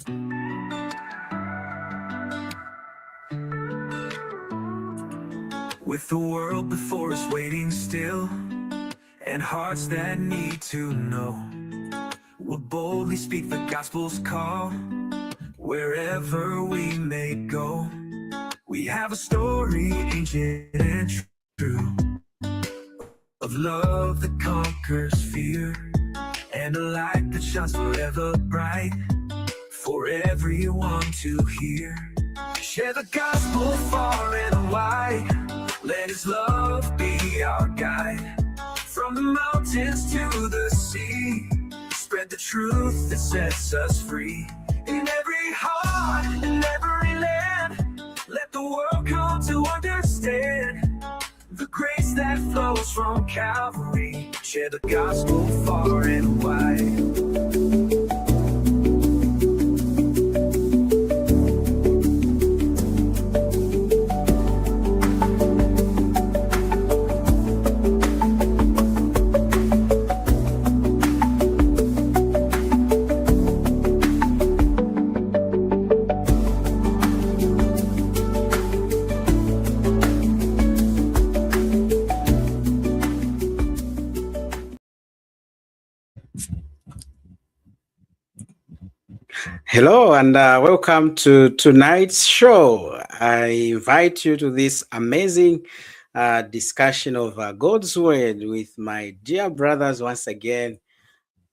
With the world before us waiting still, and hearts that need to know, we'll boldly speak the gospel's call, wherever we may go. We have a story, ancient and true, of love that conquers fear, and a light that shines forever bright, for everyone to hear. Share the gospel far and wide, let his love be our guide. From the mountains to the sea, spread the truth that sets us free. In every heart, in every land, let the world come to understand the grace that flows from Calvary. Share the gospel far and wide. Hello and welcome to tonight's show. I invite you to this amazing discussion of God's Word with my dear brothers once again,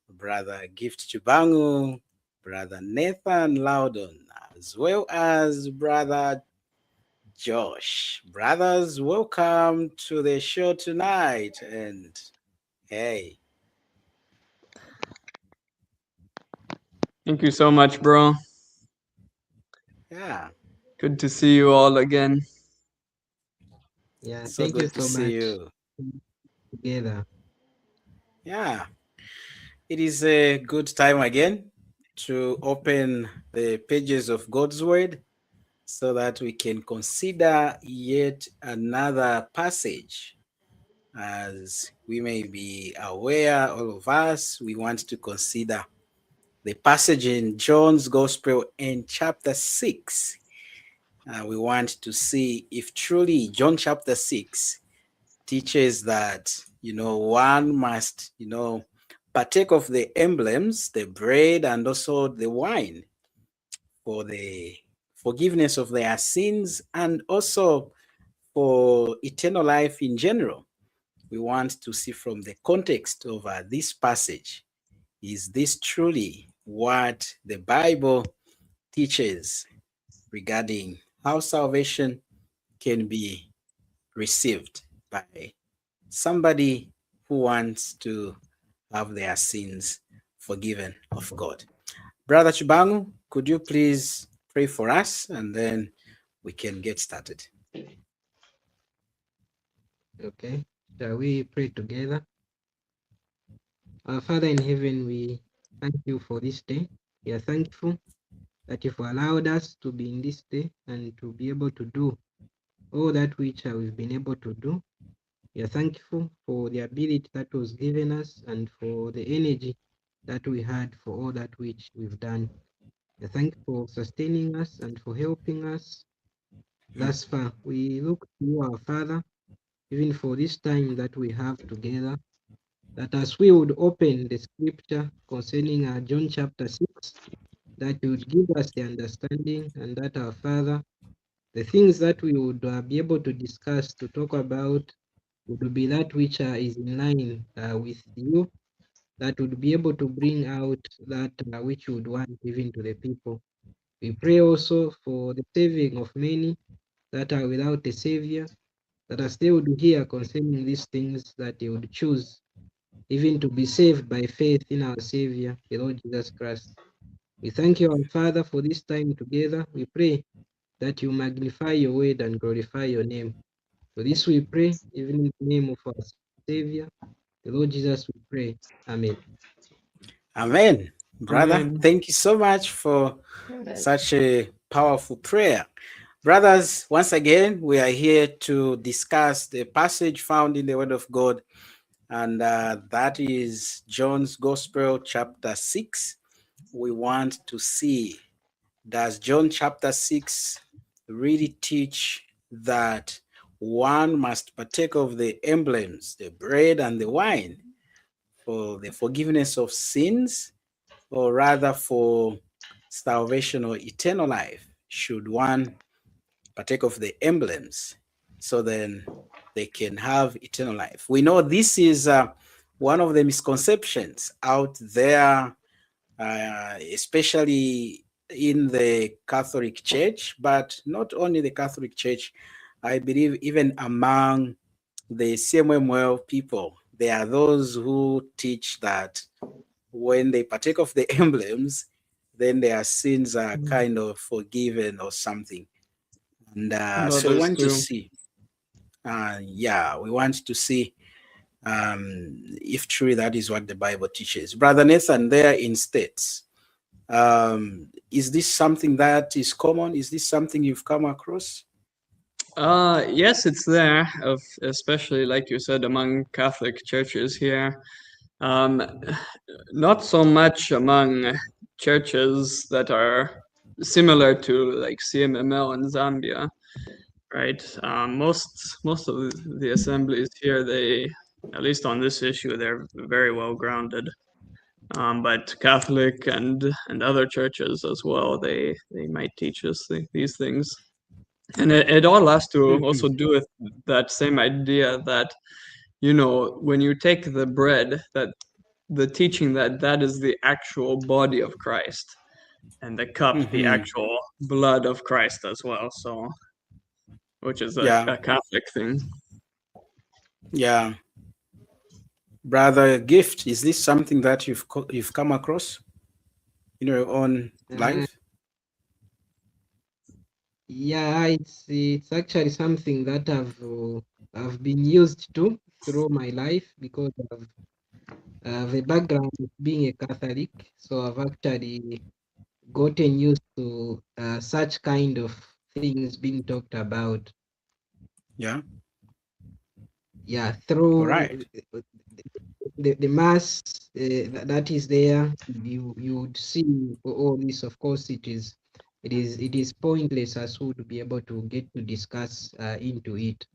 Brother Gift Chibangu, Brother Nathan Loudon, as well as Brother Josh. Brothers, welcome to the show tonight. And hey. Thank you so much, bro. Yeah. Good to see you all again. Yeah, So thank good you to so see much. you. Together. Yeah. It is a good time again to open the pages of God's Word so that we can consider yet another passage. As we may be aware, all of us, we want to consider the passage in John's Gospel in chapter 6. We want to see if truly John chapter 6 teaches that, one must, partake of the emblems, the bread and also the wine for the forgiveness of their sins and also for eternal life in general. We want to see from the context of this passage, is this truly what the Bible teaches regarding how salvation can be received by somebody who wants to have their sins forgiven of God? Brother Chibangu, could you please pray for us and then we can get started? Okay. Shall we pray together? Our Father in heaven, we thank you for this day. We are thankful that you've allowed us to be in this day and to be able to do all that which we've been able to do. We are thankful for the ability that was given us and for the energy that we had for all that which we've done. We are thankful for sustaining us and for helping us thus far. We look to you, our Father, even for this time that we have together, that as we would open the scripture concerning John chapter 6, that you would give us the understanding, and that our Father, the things that we would be able to discuss, to talk about, would be that which is in line with you, that would be able to bring out that which you would want even to the people. We pray also for the saving of many that are without a Savior, that as they would hear concerning these things, that they would choose even to be saved by faith in our Savior, the Lord Jesus Christ. We thank you, our Father, for this time together. We pray that you magnify your word and glorify your name. For this we pray, even in the name of our Savior, the Lord Jesus, we pray. Amen. Amen. Brother, Amen. thank you so much for such a powerful prayer. Brothers, once again, we are here to discuss the passage found in the Word of God, and that is John's Gospel, chapter 6. We want to see Does John chapter 6 really teach that one must partake of the emblems, the bread and the wine, for the forgiveness of sins, or rather for salvation or eternal life? Should one partake of the emblems so then they can have eternal life? We know this is one of the misconceptions out there, especially in the Catholic Church, but not only the Catholic Church. I believe even among the CMML people, there are those who teach that when they partake of the emblems, then their sins are kind of forgiven or something. And so we Others want to too. see, we want to see if truly that is what the Bible teaches. Brother Nathan, there in States, is this something that is common? Is this something you've come across? Yes, it's there, especially like you said, among Catholic churches here. Not so much among churches that are similar to like CMML in Zambia, right? Most of the assemblies here, they, at least on this issue, they're very well grounded. But Catholic and other churches as well, they might teach us these things. And it all has to also do with that same idea that, you know, when you take the bread, that the teaching that is the actual body of Christ, and the cup, the actual blood of Christ as well. So, which is a Catholic thing. Yeah. Brother Gift, is this something that you've come across in your own life? Yeah, it's actually something that I've been used to through my life because of the background of being a Catholic. So I've actually gotten used to such kind of things being talked about. Yeah. Yeah, All through right. the mass that is there, you would see all this. Of course, it is pointless as who to be able to get to discuss into it.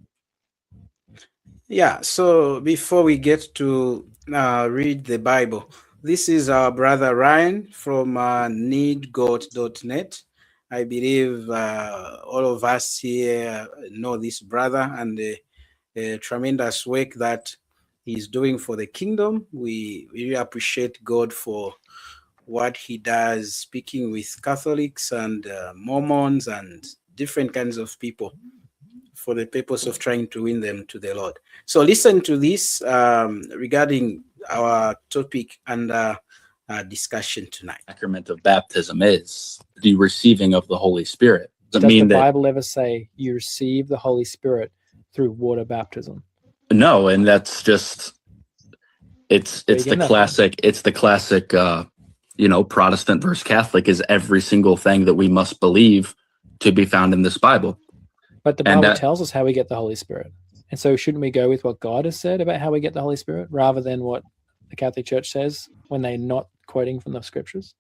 Yeah. So before we get to read the Bible, this is our brother Ryan from needgot.net. I believe all of us here know this brother and the tremendous work that he's doing for the kingdom. We really appreciate God for what he does, speaking with Catholics and Mormons and different kinds of people for the purpose of trying to win them to the Lord. So listen to this regarding our topic and discussion tonight. Sacrament of baptism is the receiving of the Holy Spirit. Does the Bible ever say you receive the Holy Spirit through water baptism? No, and that's just it's the classic Protestant versus Catholic is every single thing that we must believe to be found in this Bible. But the Bible tells us how we get the Holy Spirit. And so shouldn't we go with what God has said about how we get the Holy Spirit rather than what the Catholic Church says when they're not quoting from the scriptures?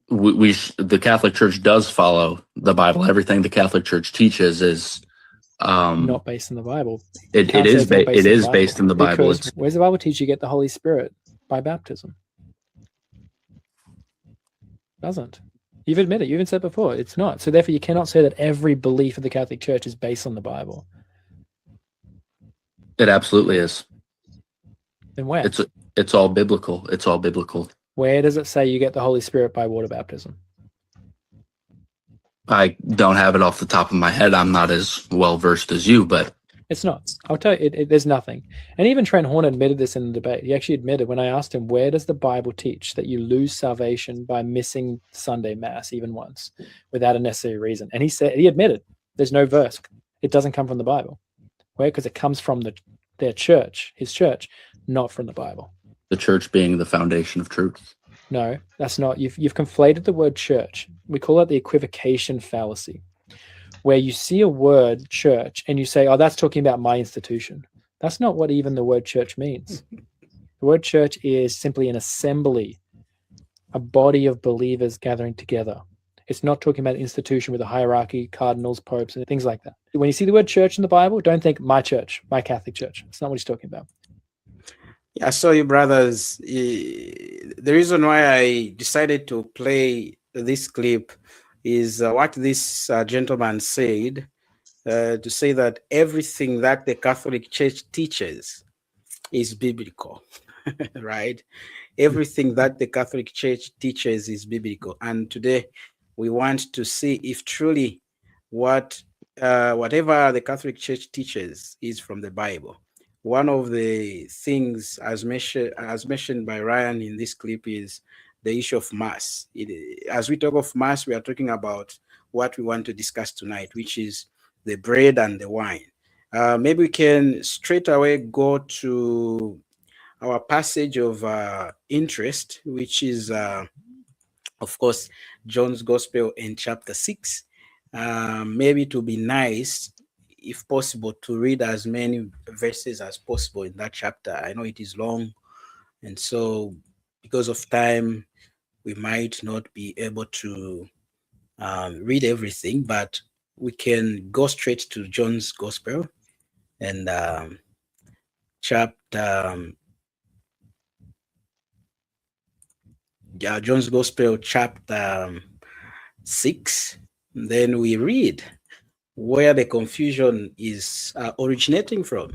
The Catholic Church does follow the Bible. Everything the Catholic Church teaches is not based in the Bible. It is based in the Bible. Because where's the Bible teach you get the Holy Spirit? By baptism. Doesn't. You've admitted, you even said before, it's not. So therefore you cannot say that every belief of the Catholic Church is based on the Bible. It absolutely is. Then where? It's all biblical. It's all biblical. Where does it say you get the Holy Spirit by water baptism? I don't have it off the top of my head. I'm not as well versed as you, but it's not. I'll tell you, there's nothing. And even Trent Horn admitted this in the debate. He actually admitted when I asked him, where does the Bible teach that you lose salvation by missing Sunday Mass even once without a necessary reason? And he admitted there's no verse. It doesn't come from the Bible. Where? Because it comes from their church, his church, not from the Bible. The church being the foundation of truth. No, that's not. You've conflated the word church. We call it the equivocation fallacy, where you see a word church and you say, oh, that's talking about my institution. That's not what even the word church means. The word church is simply an assembly a body of believers gathering together. It's not talking about an institution with a hierarchy, cardinals, popes, and things like that. When you see the word church in the Bible, don't think my church, my Catholic church. It's not what he's talking about. Yeah, so you brothers, the reason why I decided to play this clip is what this gentleman said, to say that everything that the Catholic Church teaches is biblical, right? Everything that the Catholic Church teaches is biblical. And today we want to see if truly whatever the Catholic Church teaches is from the Bible. One of the things, as mentioned by Ryan in this clip, is the issue of Mass. As we talk of Mass, we are talking about what we want to discuss tonight, which is the bread and the wine. Maybe we can straight away go to our passage of interest, which is, of course, John's Gospel in chapter 6. Maybe to be nice, if possible, to read as many verses as possible in that chapter. I know it is long, and so because of time, we might not be able to read everything, but we can go straight to John's Gospel and chapter John's Gospel chapter 6. Then we read where the confusion is originating from.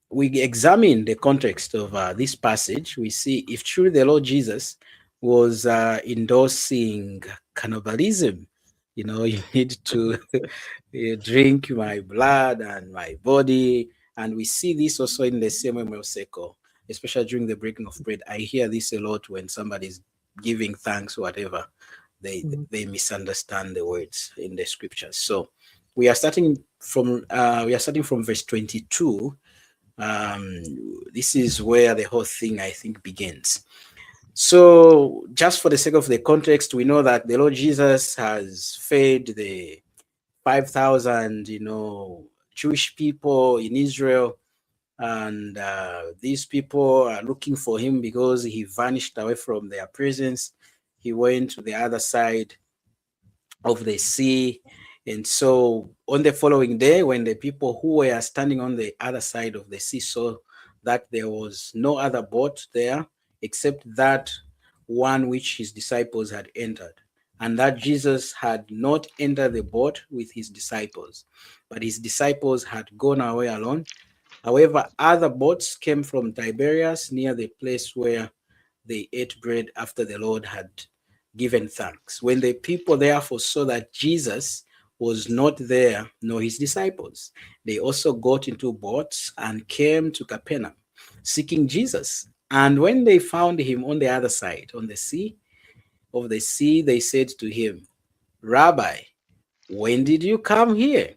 We examine the context of this passage. We see if truly the Lord Jesus was endorsing cannibalism. You know, you need to drink my blood and my body. And we see this also in the same way, Moseko, especially during the breaking of bread. I hear this a lot when somebody's giving thanks, whatever. They misunderstand the words in the scriptures. So we are starting from verse 22. This is where the whole thing, I think, begins. So just for the sake of the context, we know that the Lord Jesus has fed the 5,000, Jewish people in Israel. And these people are looking for him because he vanished away from their presence. He went to the other side of the sea. And so on the following day, when the people who were standing on the other side of the sea saw that there was no other boat there except that one which his disciples had entered, and that Jesus had not entered the boat with his disciples, but his disciples had gone away alone. However, other boats came from Tiberias near the place where they ate bread after the Lord had given thanks. When the people therefore saw that Jesus was not there, nor his disciples, they also got into boats and came to Capernaum, seeking Jesus. And when they found him on the other side, on the sea, they said to him, Rabbi, when did you come here?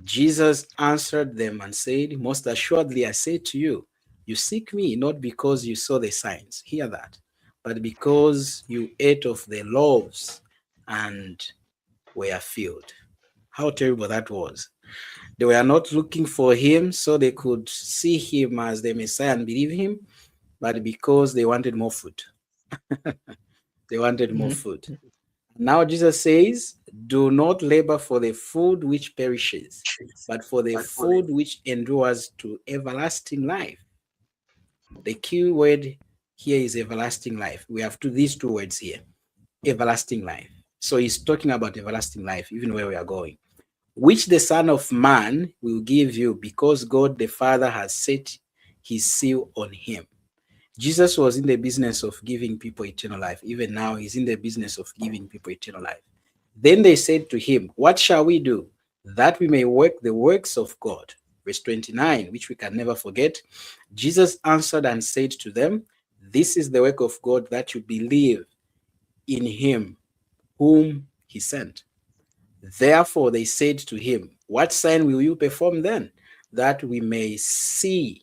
Jesus answered them and said, most assuredly I say to you, you seek me not because you saw the signs, hear that, but because you ate of the loaves and were filled. How terrible that was. They were not looking for him so they could see him as the Messiah and believe him, but because they wanted more food. They wanted more food. Now Jesus says, do not labor for the food which perishes, but for the food which endures to everlasting life. The key word here is everlasting life. We have these two words here, everlasting life. So he's talking about everlasting life, even where we are going, which the Son of Man will give you because God the Father has set his seal on him. Jesus was in the business of giving people eternal life. Even now, he's in the business of giving people eternal life. Then they said to him, what shall we do that we may work the works of God? Verse 29, which we can never forget. Jesus answered and said to them, this is the work of God, that you believe in him whom he sent. Therefore they said to him, what sign will you perform then, that we may see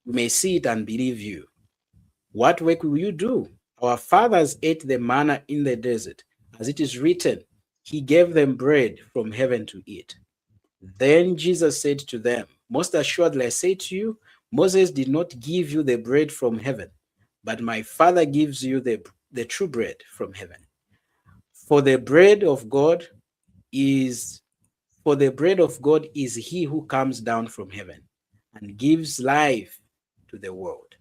it and believe you? What work will you do? Our fathers ate the manna in the desert, as it is written, he gave them bread from heaven to eat. Then Jesus said to them, most assuredly I say to you, Moses did not give you the bread from heaven, but my Father gives you the true bread from heaven. For the bread of God is he who comes down from heaven and gives life to the world.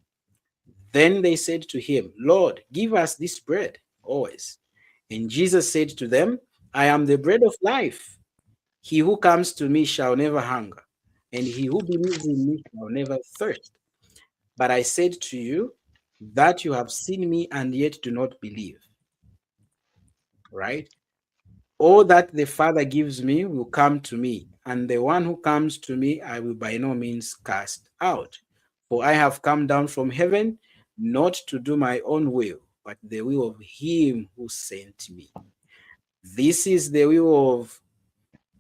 Then they said to him, Lord, give us this bread always. And Jesus said to them, I am the bread of life. He who comes to me shall never hunger, and he who believes in me shall never thirst. But I said to you that you have seen me and yet do not believe. Right? All that the Father gives me will come to me, and the one who comes to me I will by no means cast out. For I have come down from heaven not to do my own will, but the will of him who sent me. This is the will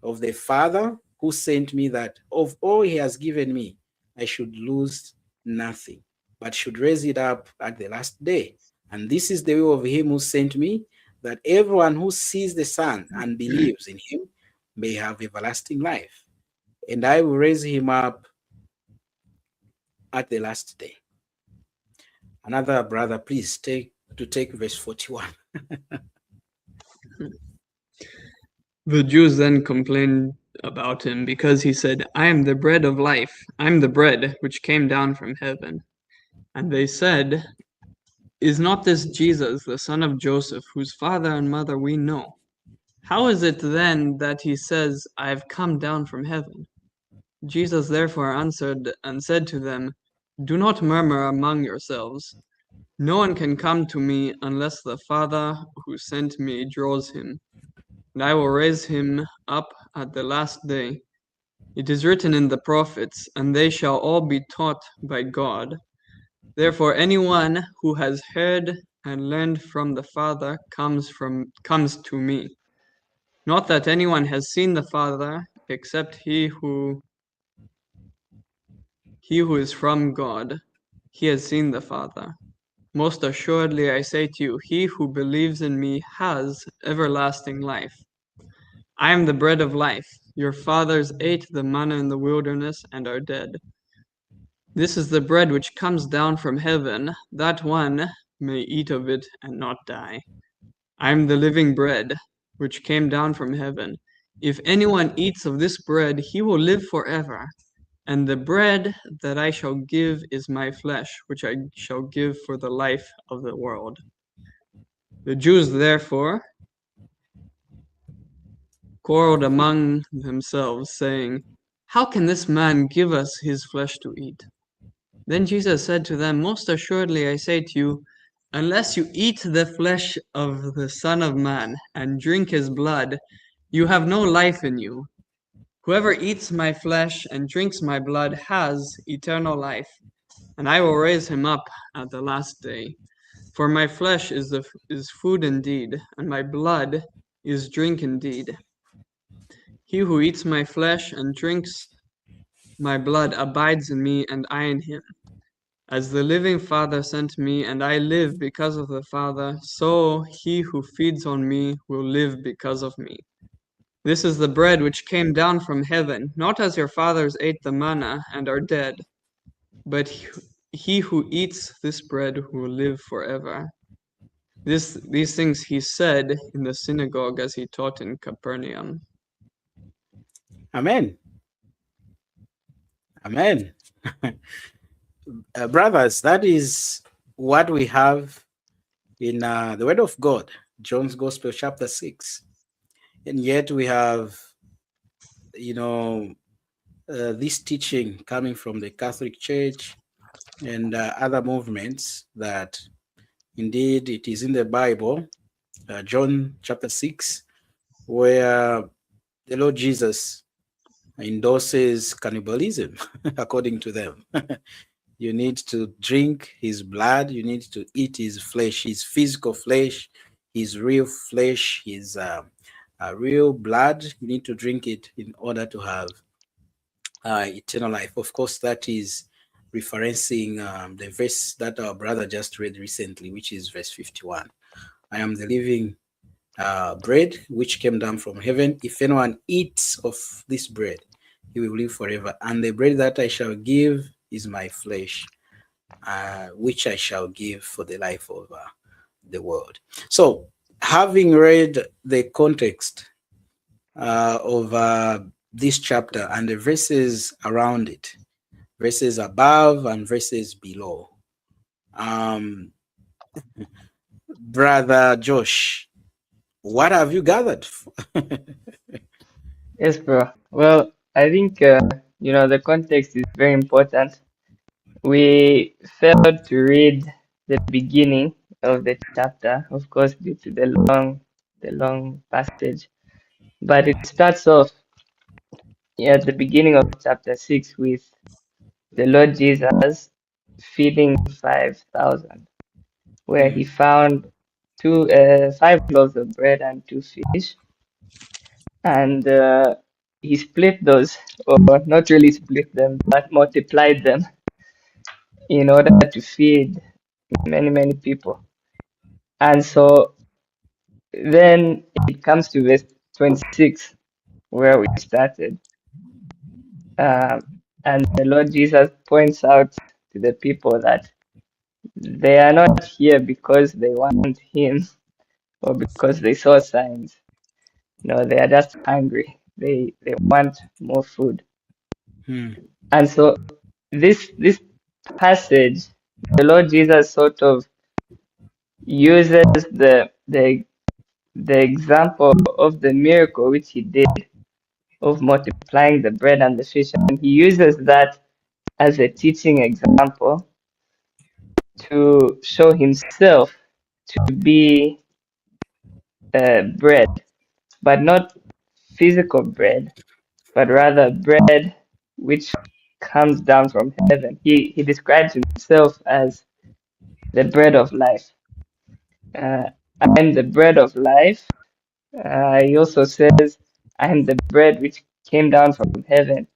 of the Father who sent me, that of all he has given me, I should lose nothing, but should raise it up at the last day. And this is the will of him who sent me, that everyone who sees the Son and believes in him may have everlasting life. And I will raise him up at the last day. Another brother, please take verse 41. The Jews then complained about him because he said, I am the bread of life. I am the bread which came down from heaven. And they said, Is not this Jesus, the son of Joseph, whose father and mother we know? How is it then that he says, I have come down from heaven? Jesus therefore answered and said to them, Do not murmur among yourselves. No one can come to me unless the Father who sent me draws him, and I will raise him up at the last day. It is written in the prophets, and they shall all be taught by God. Therefore anyone who has heard and learned from the Father comes to me. Not that anyone has seen the Father, except he who is from God. He has seen the Father. Most assuredly I say to you, he who believes in me has everlasting life. I am the bread of life. Your fathers ate the manna in the wilderness and are dead. This is the bread which comes down from heaven, that one may eat of it and not die. I am the living bread which came down from heaven. If anyone eats of this bread, he will live forever. And the bread that I shall give is my flesh, which I shall give for the life of the world. The Jews therefore quarreled among themselves, saying, How can this man give us his flesh to eat? Then Jesus said to them, Most assuredly I say to you, unless you eat the flesh of the Son of Man and drink his blood, you have no life in you. Whoever eats my flesh and drinks my blood has eternal life, and I will raise him up at the last day. For my flesh is food indeed, and my blood is drink indeed. He who eats my flesh and drinks my blood abides in me, and I in him. As the living Father sent me, and I live because of the Father, so he who feeds on me will live because of me. This is the bread which came down from heaven, not as your fathers ate the manna and are dead, but he who eats this bread will live forever. These things he said in the synagogue as he taught in Capernaum. Amen. Amen. Brothers, that is what we have in the Word of God, John's Gospel, chapter 6. And yet we have, this teaching coming from the Catholic Church and other movements that indeed it is in the Bible, John chapter 6, where the Lord Jesus endorses cannibalism, according to them. You need to drink his blood. You need to eat his flesh, his physical flesh, his real flesh, his real blood. You need to drink it in order to have eternal life. Of course, that is referencing the verse that our brother just read recently, which is verse 51. I am the living bread which came down from heaven. If anyone eats of this bread, he will live forever. And the bread that I shall give is my flesh. which I shall give for the life of the world. So, having read the context of this chapter and the verses around it, verses above and verses below, Brother Josh, what have you gathered? Yes, bro. Well, I think the context is very important. We failed to read the beginning of the chapter, of course, due to the long passage. But it starts off at the beginning of chapter 6 with the Lord Jesus feeding 5,000, where he found 5 loaves of bread and 2 fish, and he split those, or not really split them, but multiplied them in order to feed many people. And so then it comes to verse 26, where we started. And the Lord Jesus points out to the people that they are not here because they want him or because they saw signs. No, they are just hungry. They want more food. And so this passage, the Lord Jesus sort of uses the example of the miracle which he did of multiplying the bread and the fish, and he uses that as a teaching example to show himself to be bread, but not physical bread, but rather bread which comes down from heaven. He describes himself as the bread of life. I am the bread of life. He also says, I am the bread which came down from heaven.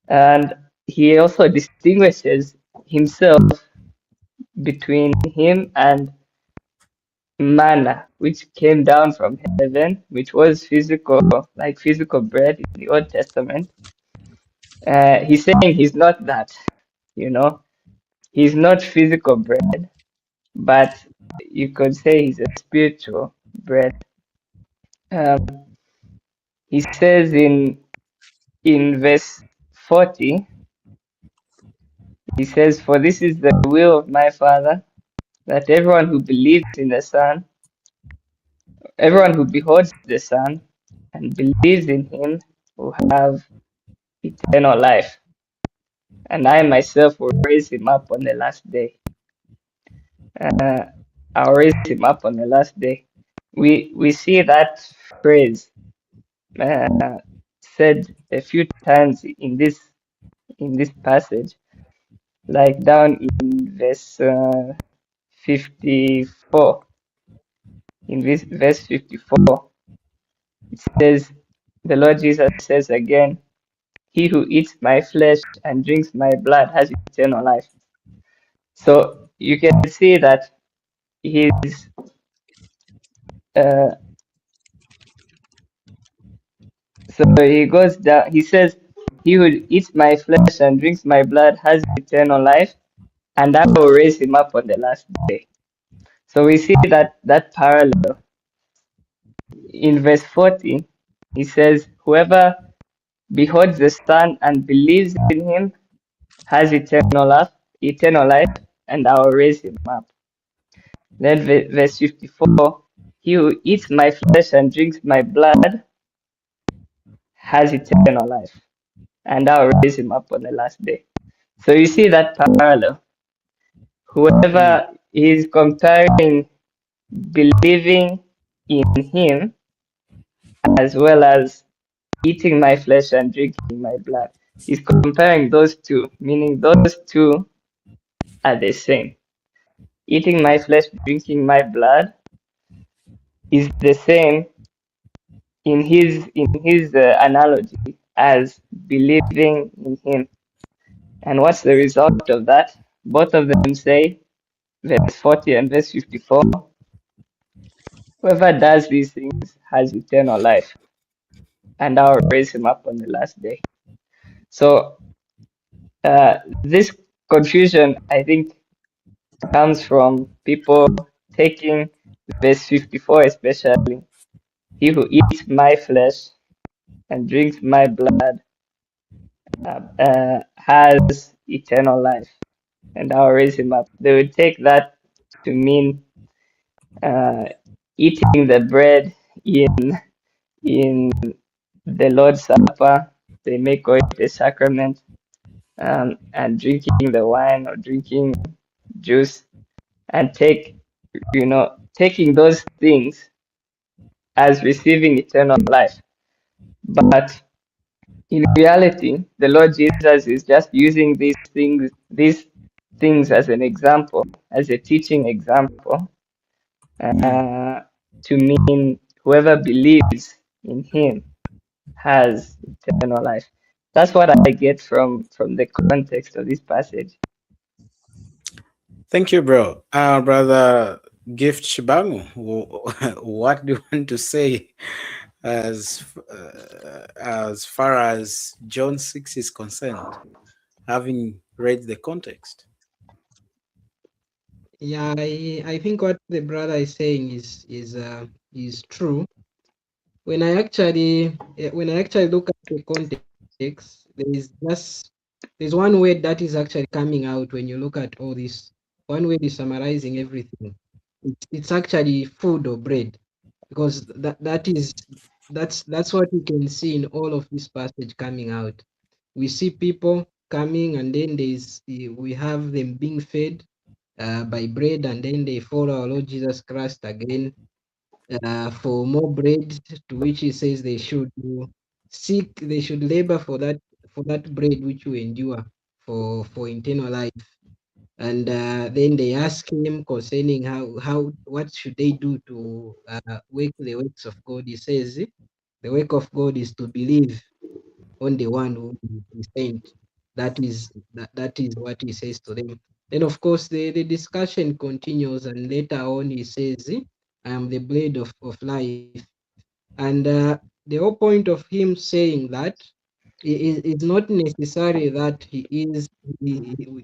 And he also distinguishes himself between him and manna, which came down from heaven, which was physical, like physical bread in the Old Testament. He's saying he's not that, he's not physical bread, but you could say he's a spiritual bread. He says in verse 40, he says, "For this is the will of my Father, that everyone who believes in the Son, everyone who beholds the Son and believes in him will have eternal life. And I myself will raise him up on the last day." I'll raise him up on the last day. We see that phrase said a few times in this passage, like down in verse 54. In this verse 54, it says, the Lord Jesus says again, "He who eats my flesh and drinks my blood has eternal life." So you can see that he's so he goes down. He says, "He who eats my flesh and drinks my blood has eternal life, and I will raise him up on the last day." So we see that parallel in verse 40. He says, "Whoever beholds the Son and believes in him has eternal life, and I will raise him up." Then verse 54, "He who eats my flesh and drinks my blood has eternal life, and I'll raise him up on the last day." So you see that parallel. Whoever is comparing believing in him as well as eating my flesh and drinking my blood, he's comparing those two, meaning those two are the same. Eating my flesh, drinking my blood is the same in his analogy as believing in him. And what's the result of that? Both of them say, verse 40 and verse 54, "Whoever does these things has eternal life, and I'll raise him up on the last day." So this confusion, I think, comes from people taking verse 54 especially. He who eats my flesh and drinks my blood has eternal life, and I'll raise him up. They would take that to mean uh, eating the bread in the Lord's Supper. They may call it a sacrament, and drinking the wine or drinking juice, and taking those things as receiving eternal life. But in reality, the Lord Jesus is just using these things as an example, as a teaching example, uh, to mean whoever believes in Him has eternal life. That's what I get from the context of this passage. Thank you, bro. Brother Gift Shibangu, what do you want to say as far as John 6 is concerned, having read the context? Yeah, I think what the brother is saying is true. When I actually look at the context, there's one word that is actually coming out when you look at all this. One word is summarizing everything. It's actually food or bread, because that's what we can see in all of this passage coming out. We see people coming, and then we have them being fed by bread, and then they follow our Lord Jesus Christ again for more bread, to which he says they should labor for that bread which will endure for eternal life. And then they ask him concerning what should they do to work the works of God. He says the work of God is to believe on the one who is sent. That is what he says to them. Then of course the discussion continues, and later on he says, I am the bread of life. And the whole point of him saying that is not necessary that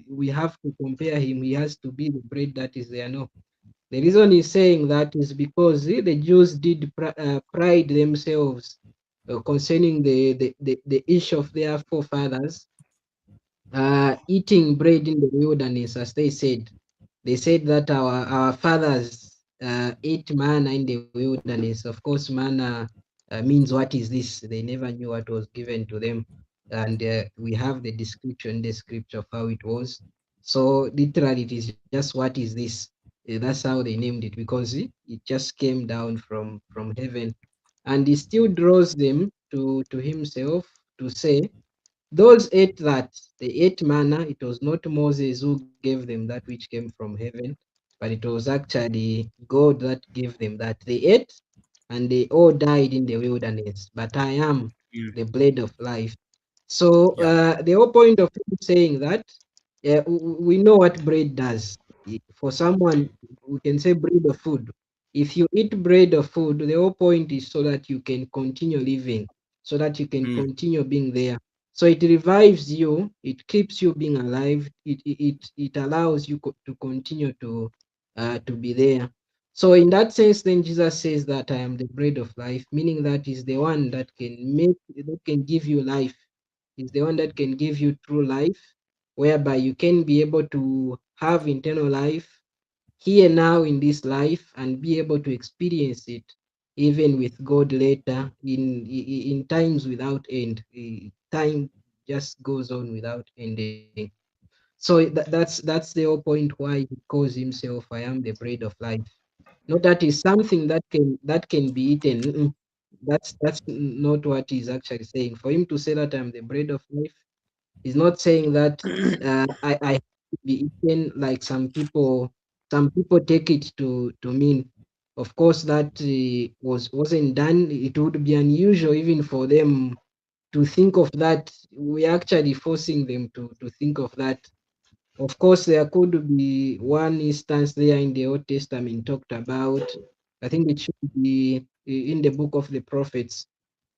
we have to compare him, he has to be the bread that is there. No, the reason he's saying that is because the Jews did pride themselves concerning the issue of their forefathers eating bread in the wilderness, as they said. They said that our fathers ate manna in the wilderness. Of course, manna means what is this? They never knew what was given to them. And we have the description in the scripture of how it was. So literally, it is just what is this? That's how they named it, because it just came down from heaven. And he still draws them to himself to say, those ate that, they ate manna. It was not Moses who gave them that which came from heaven, but it was actually God that gave them that. They ate and they all died in the wilderness. But I am Mm, the bread of life. So yeah. the whole point of him saying that, we know what bread does. For someone, we can say bread of food. If you eat bread or food, the whole point is so that you can continue living, so that you can Mm, continue being there. So it revives you, it keeps you being alive, it allows you to continue to be there. So in that sense, then Jesus says that I am the bread of life, meaning that is the one that can give you life, is the one that can give you true life, whereby you can be able to have eternal life here now in this life and be able to experience it even with God later in times without end. Time just goes on without ending. So that's the whole point why he calls himself I am the bread of life. Not that is something that can be eaten. That's not what he's actually saying. For him to say that I'm the bread of life, he's not saying that I have to be eaten like some people take it to mean. Of course, that wasn't done. It would be unusual even for them to think of that. We're actually forcing them to think of that. Of course, there could be one instance there in the Old Testament talked about. I think it should be in the book of the prophets,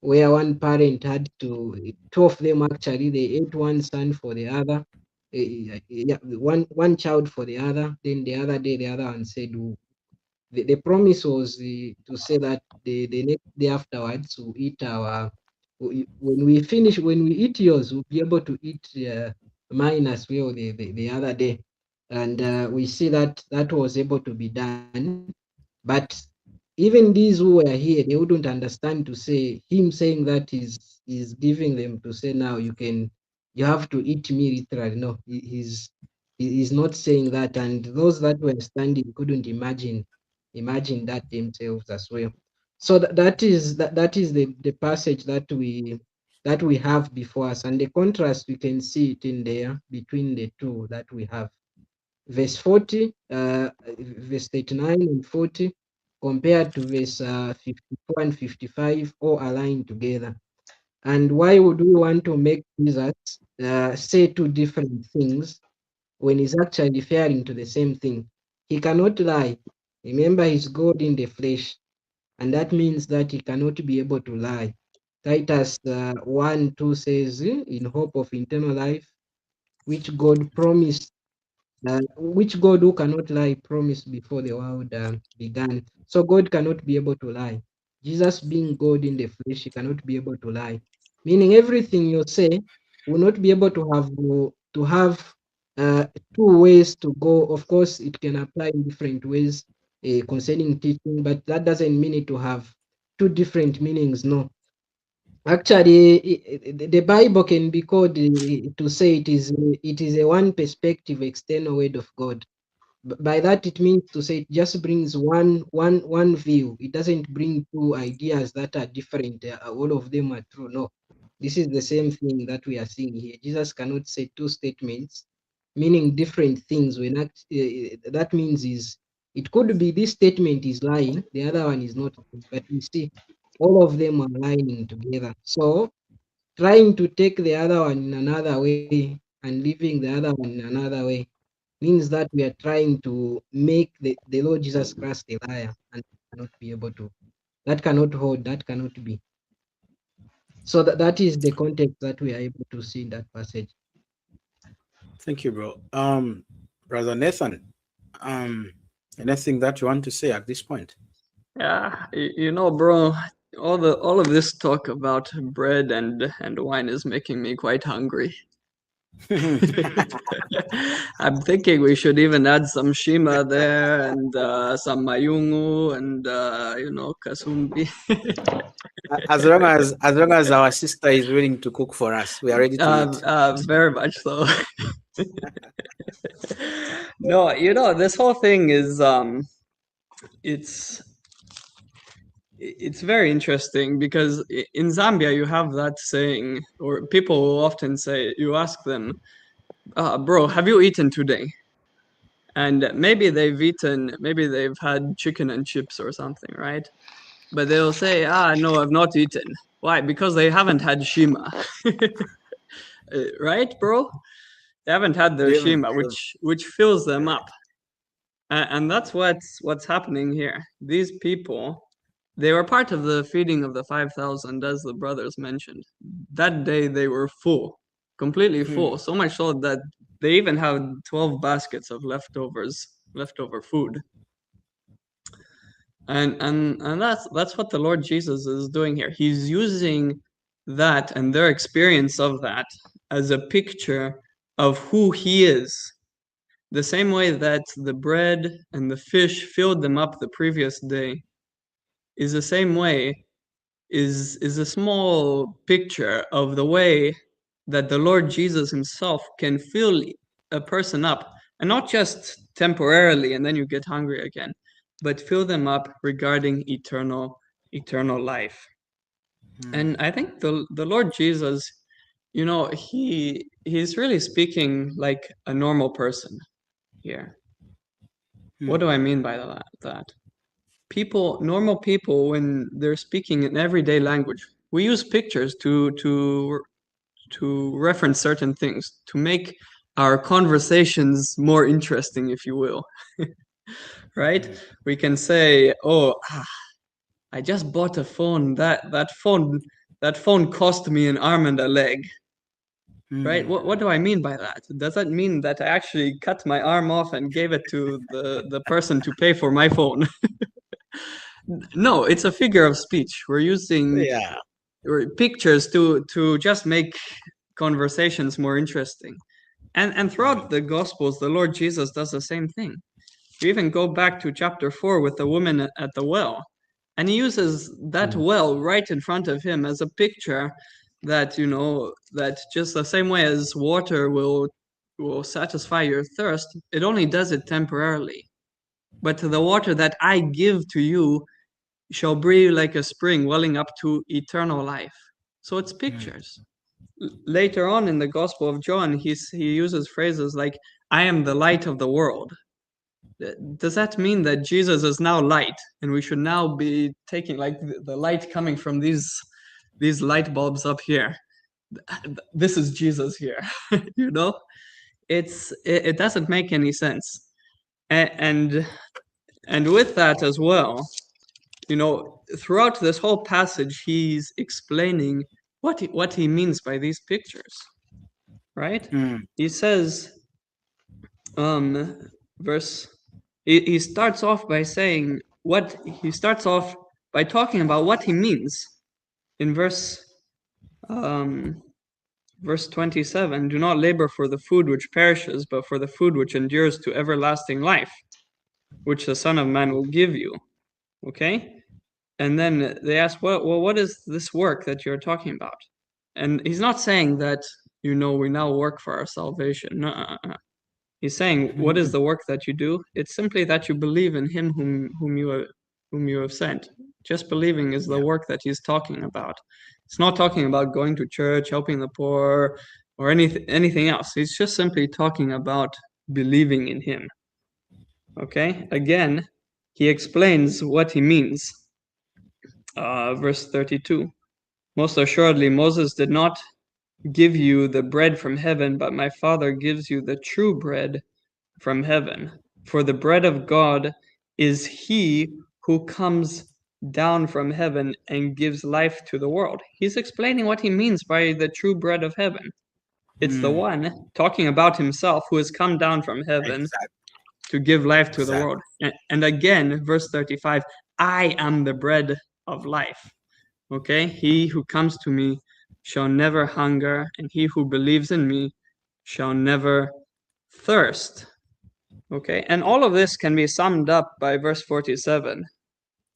where one parent had two of them actually, they ate one son for the other. yeah, one child for the other. Then the other day, the other one said, the promise was to say that the next day afterwards we'll eat our, when we eat yours, we'll be able to eat mine as well the other day. And we see that that was able to be done. But even these who were here, they wouldn't understand to say him saying that is giving them to say now you have to eat me literally. No, he's not saying that, and those that were standing couldn't imagine that themselves as well. So that is the passage that we have before us, and the contrast we can see it in there between the two that we have. Verse 40, verse 39 and 40, compared to verse 54 and 55, all aligned together. And why would we want to make Jesus say two different things when he's actually referring to the same thing? He cannot lie. Remember, he's God in the flesh, and that means that he cannot be able to lie. Titus 1:2 says, in hope of eternal life, which God promised, which God who cannot lie promised before the world began. So God cannot be able to lie. Jesus being God in the flesh, he cannot be able to lie. Meaning everything you say will not be able to have two ways to go. Of course, it can apply in different ways concerning teaching, but that doesn't mean it to have two different meanings. No, actually, the Bible can be called to say it is a one perspective external word of God. By that it means to say it just brings one view. It doesn't bring two ideas that are different. All of them are true. No, this is the same thing that we are seeing here. Jesus cannot say two statements meaning different things. That means is it could be this statement is lying, the other one is not, but we see all of them are lining together. So trying to take the other one in another way and leaving the other one in another way means that we are trying to make the Lord Jesus Christ a liar, and cannot be able to. That cannot hold, that cannot be. So that is the context that we are able to see in that passage. Thank you, bro. Brother Nathan, um, anything that you want to say at this point? Yeah, you know, bro, all of this talk about bread and wine is making me quite hungry. I'm thinking we should even add some shima there and some mayungu and you know, kasumbi. As long as our sister is willing to cook for us, we are ready to eat. Very much so. No, you know, this whole thing is it's very interesting because in Zambia you have that saying, or people will often say, you ask them, bro, have you eaten today? And maybe they've had chicken and chips or something, right? But they'll say, no, I've not eaten. Why? Because they haven't had shima. Right, bro? They haven't had their Yeah, shima, which fills them up. And that's what's happening here. These people, they were part of the feeding of the 5,000, as the brothers mentioned. That day they were full, completely full, so much so that they even had 12 baskets of leftover food. And that's what the Lord Jesus is doing here. He's using that and their experience of that as a picture of who he is. The same way that the bread and the fish filled them up the previous day is the same way, is a small picture of the way that the Lord Jesus himself can fill a person up, and not just temporarily and then you get hungry again, but fill them up regarding eternal life. And I think the Lord Jesus, you know, he's really speaking like a normal person here. What do I mean by that? Normal people, when they're speaking in everyday language, we use pictures to reference certain things, to make our conversations more interesting, if you will. Right? We can say, oh, I just bought a phone. That phone cost me an arm and a leg. right? What do I mean by that? Does that mean that I actually cut my arm off and gave it to the person to pay for my phone? No, it's a figure of speech. We're using Yeah. pictures to just make conversations more interesting. And throughout the Gospels, the Lord Jesus does the same thing. You even go back to chapter 4 with the woman at the well, and he uses that well right in front of him as a picture that, you know, that just the same way as water will satisfy your thirst, it only does it temporarily. But the water that I give to you shall breathe like a spring welling up to eternal life. So it's pictures. Later on in the Gospel of John, he uses phrases like, I am the light of the world. Does that mean that Jesus is now light and we should now be taking like the light coming from these light bulbs up here? This is Jesus here, you know? It doesn't make any sense. And with that as well, you know, throughout this whole passage, he's explaining what he means by these pictures, right? He says, verse, he starts off by saying he starts off by talking about what he means in verse 27. Do not labor for the food which perishes, but for the food which endures to everlasting life, which the Son of Man will give you. Okay? And then they ask, well, what is this work that you're talking about? And he's not saying that, you know, we now work for our salvation. No. He's saying, what is the work that you do? It's simply that you believe in him whom you have sent. Just believing is the work that he's talking about. It's not talking about going to church, helping the poor, or anything else. He's just simply talking about believing in him. Okay? Again, he explains what he means. Verse 32. Most assuredly, Moses did not give you the bread from heaven, but my Father gives you the true bread from heaven. For the bread of God is he who comes down from heaven and gives life to the world. He's explaining what he means by the true bread of heaven. It's the one talking about himself who has come down from heaven to give life to the world. And again, verse 35, I am the bread of life. Okay? He who comes to me shall never hunger, and he who believes in me shall never thirst. Okay, and all of this can be summed up by verse 47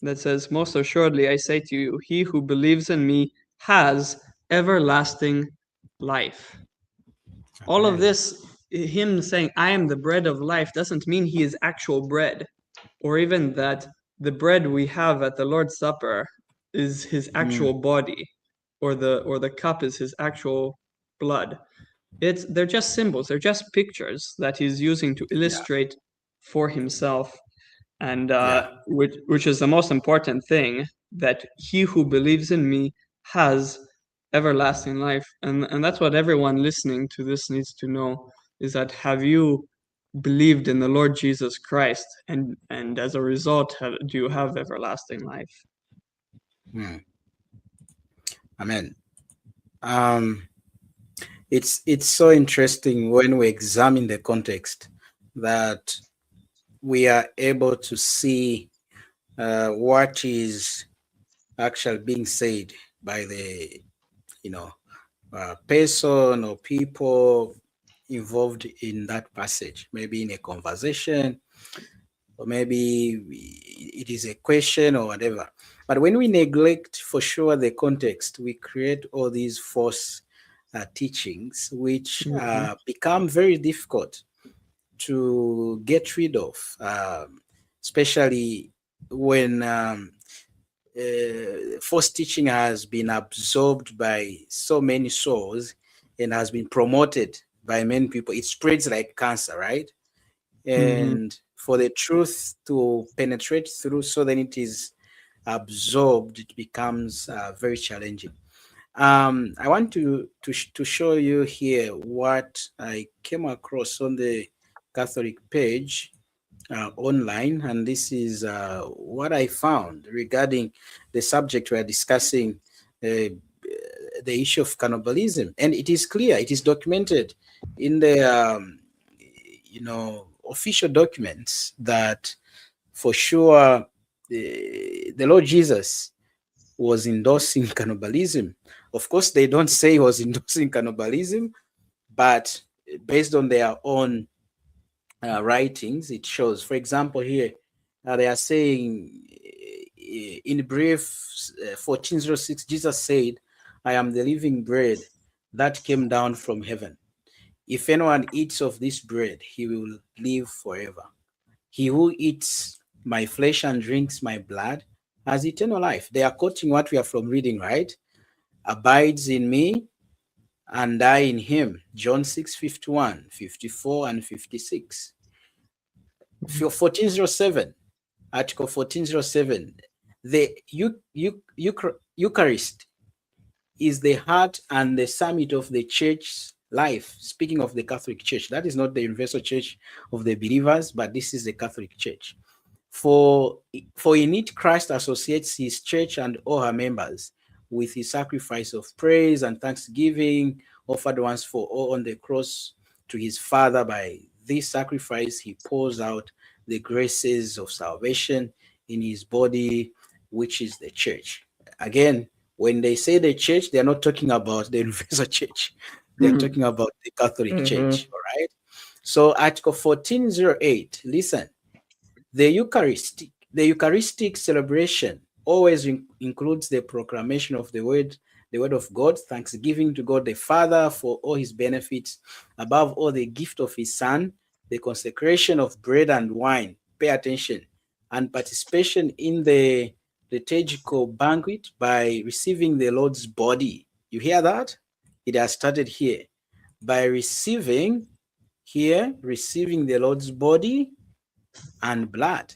that says, most assuredly I say to you, he who believes in me has everlasting life. All of this, him saying, I am the bread of life, doesn't mean he is actual bread, or even that the bread we have at the Lord's Supper is his actual body, or the cup is his actual blood. They're just symbols, they're just pictures that he's using to illustrate for himself, and which is the most important thing, that he who believes in me has everlasting life. And that's what everyone listening to this needs to know, is that have you believed in the Lord Jesus Christ, and as a result do you have everlasting life? Amen. It's so interesting when we examine the context that we are able to see what is actually being said by the person or people involved in that passage, maybe in a conversation, or maybe it is a question or whatever. But when we neglect for sure the context, we create all these false teachings, which become very difficult to get rid of, especially when false teaching has been absorbed by so many souls and has been promoted by many people. It spreads like cancer, right? And for the truth to penetrate through, so then it is absorbed, it becomes very challenging. I want to show you here what I came across on the Catholic page online, and this is what I found regarding the subject we are discussing, the issue of cannibalism, and it is clear, it is documented in the official documents that for sure the Lord Jesus was endorsing cannibalism. Of course, they don't say he was endorsing cannibalism, but based on their own writings, it shows. For example, here they are saying in brief, 1406, Jesus said, "I am the living bread that came down from heaven. If anyone eats of this bread, he will live forever. He who eats my flesh and drinks my blood has eternal life." They are quoting what we are from reading, right? "Abides in me and I in him." John 6:51, 54, and 56. 1407, Article 1407. The Eucharist is the heart and the summit of the church's life. Speaking of the Catholic Church, that is not the universal church of the believers, but this is the Catholic Church. For in it, Christ associates his church and all her members with his sacrifice of praise and thanksgiving offered once for all on the cross to his Father. By this sacrifice, he pours out the graces of salvation in his body, which is the church. Again, when they say the church, they're not talking about the universal church. They're talking about the Catholic Church, all right? So Article 1408, listen. The Eucharistic celebration always includes the proclamation of the word of God, thanksgiving to God the Father for all his benefits, above all the gift of his Son, the consecration of bread and wine, pay attention, and participation in the liturgical banquet by receiving the Lord's body. You hear that? It has started here. By receiving the Lord's body and blood.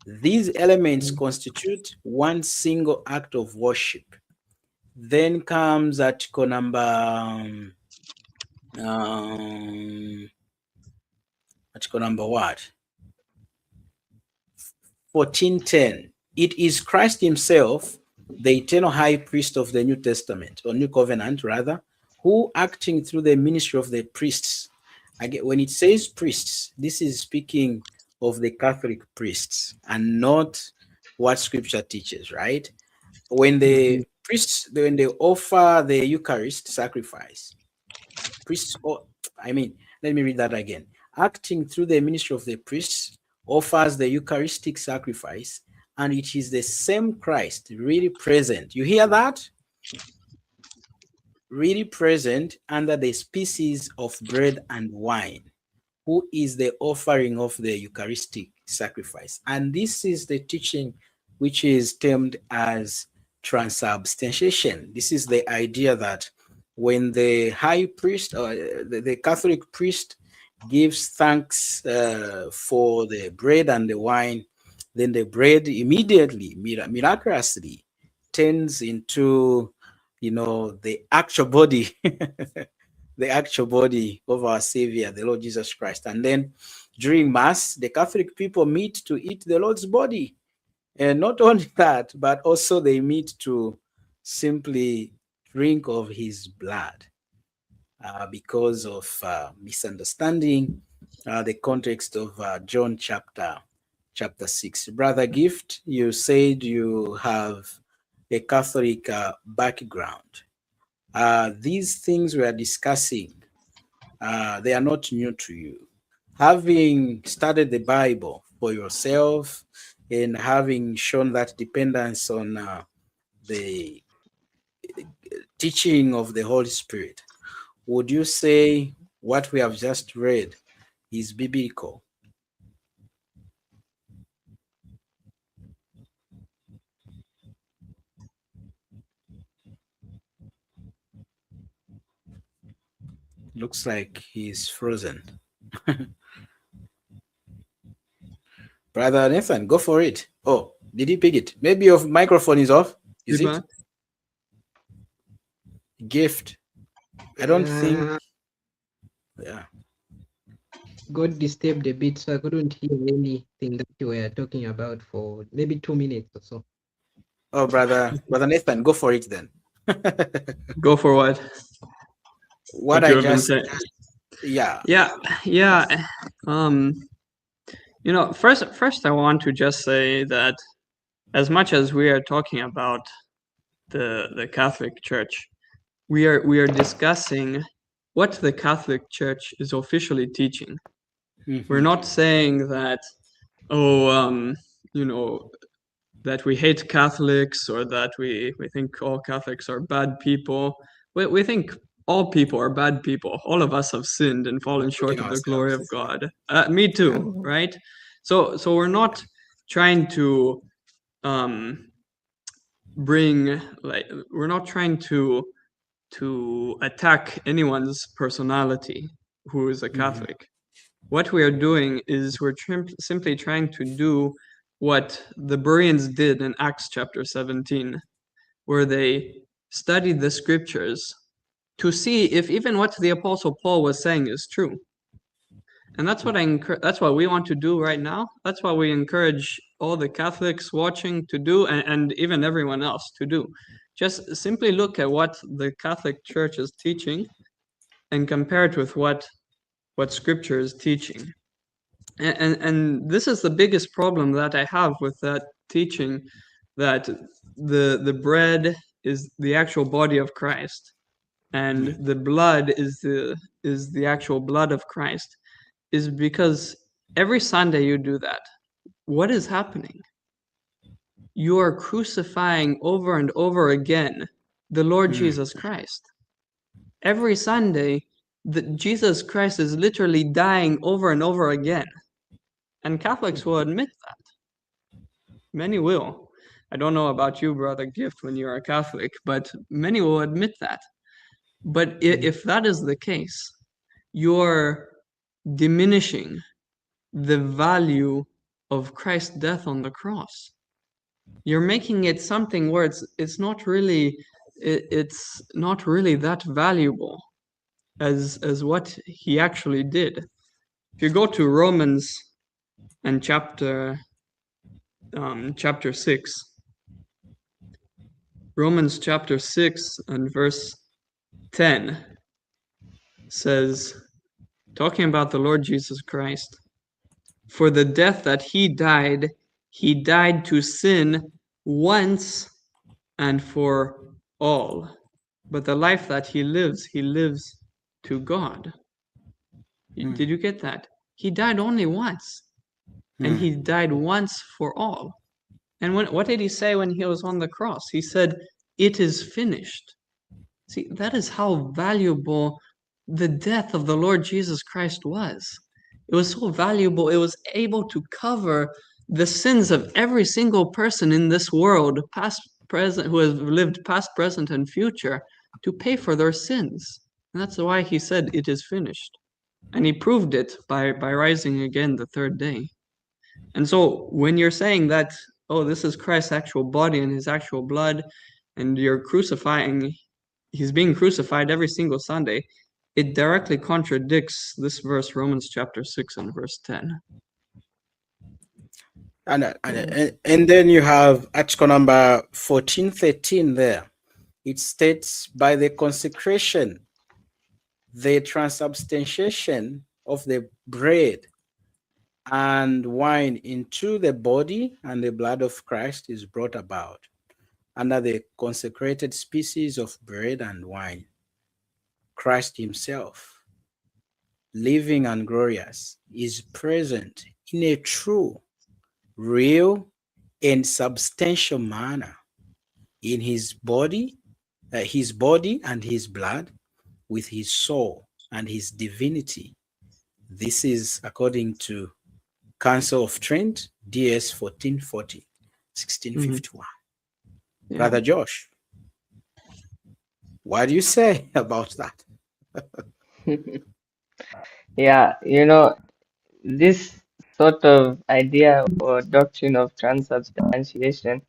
These elements constitute one single act of worship. Then comes article number what? 1410. It is Christ himself, the eternal high priest of the New Testament, or New Covenant rather, who, acting through the ministry of the priests. Again, when it says priests, this is speaking of the Catholic priests and not what scripture teaches, right? When the priests, when they offer the Eucharist sacrifice, let me read that again. Acting through the ministry of the priests offers the Eucharistic sacrifice, and it is the same Christ really present. You hear that? Really present under the species of bread and wine, who is the offering of the Eucharistic sacrifice. And this is the teaching which is termed as transubstantiation. This is the idea that when the high priest or the Catholic priest gives thanks for the bread and the wine, then the bread immediately, miraculously turns into, the actual body, the actual body of our Savior, the Lord Jesus Christ. And then during Mass, the Catholic people meet to eat the Lord's body. And not only that, but also they meet to simply drink of his blood. Because of misunderstanding the context of John chapter 6. Brother Gift, you said you have a Catholic background. These things we are discussing, they are not new to you. Having studied the Bible for yourself and having shown that dependence on the teaching of the Holy Spirit, would you say what we have just read is biblical? Looks like he's frozen. Brother Nathan, go for it. Oh, did he pick it? Maybe your microphone is off. Is it? Gift. I don't think. Yeah. God disturbed a bit, so I couldn't hear anything that you were talking about for maybe 2 minutes or so. Oh, brother Nathan, go for it then. Go for what? What What you I have been just, saying? yeah. Yeah. First I want to just say that as much as we are talking about the Catholic Church, we are discussing what the Catholic Church is officially teaching. We're not saying that, that we hate Catholics or that we think all Catholics are bad people. We think all people are bad people. All of us have sinned and fallen short of the glory of God. Me too, right? So we're not trying to we're not trying to attack anyone's personality who is a Catholic. What we are doing is we're simply trying to do what the Bereans did in Acts chapter 17, where they studied the scriptures to see if even what the Apostle Paul was saying is true. And that's what that's what we want to do right now. That's what we encourage all the Catholics watching to do, and even everyone else to do. Just simply look at what the Catholic Church is teaching and compare it with what Scripture is teaching. And this is the biggest problem that I have with that teaching, that the bread is the actual body of Christ, and the blood is the actual blood of Christ, is because every Sunday you do that. What is happening? You are crucifying over and over again the Lord Jesus Christ. Every Sunday, Jesus Christ is literally dying over and over again. And Catholics will admit that. Many will. I don't know about you, Brother Gift, when you're a Catholic, but many will admit that. But if that is the case, you're diminishing the value of Christ's death on the cross. You're making it something where it's not really that valuable as what he actually did. If you go to Romans and chapter 6, Romans chapter 6 and verse 10 says, talking about the Lord Jesus Christ, for the death that he died to sin once and for all. But the life that he lives to God. Did you get that? He died only once. And he died once for all. And what did he say when he was on the cross? He said, "It is finished." See, that is how valuable the death of the Lord Jesus Christ was. It was so valuable, it was able to cover the sins of every single person in this world, past, present, who has lived past, present, and future, to pay for their sins. And that's why he said, "It is finished." And he proved it by rising again the third day. And so when you're saying that, oh, this is Christ's actual body and his actual blood, and you're crucifying, he's being crucified every single Sunday, it directly contradicts this verse, Romans chapter 6 and verse 10. And then you have article number 1413 there. It states, by the consecration, the transubstantiation of the bread and wine into the body and the blood of Christ is brought about under the consecrated species of bread and wine. Christ himself, living and glorious, is present in a true, real, and substantial manner in his body and his blood, with his soul and his divinity. This is according to Council of Trent, DS 1440, 1651. Yeah. Brother Josh, what do you say about that? Yeah, this sort of idea or doctrine of transubstantiation,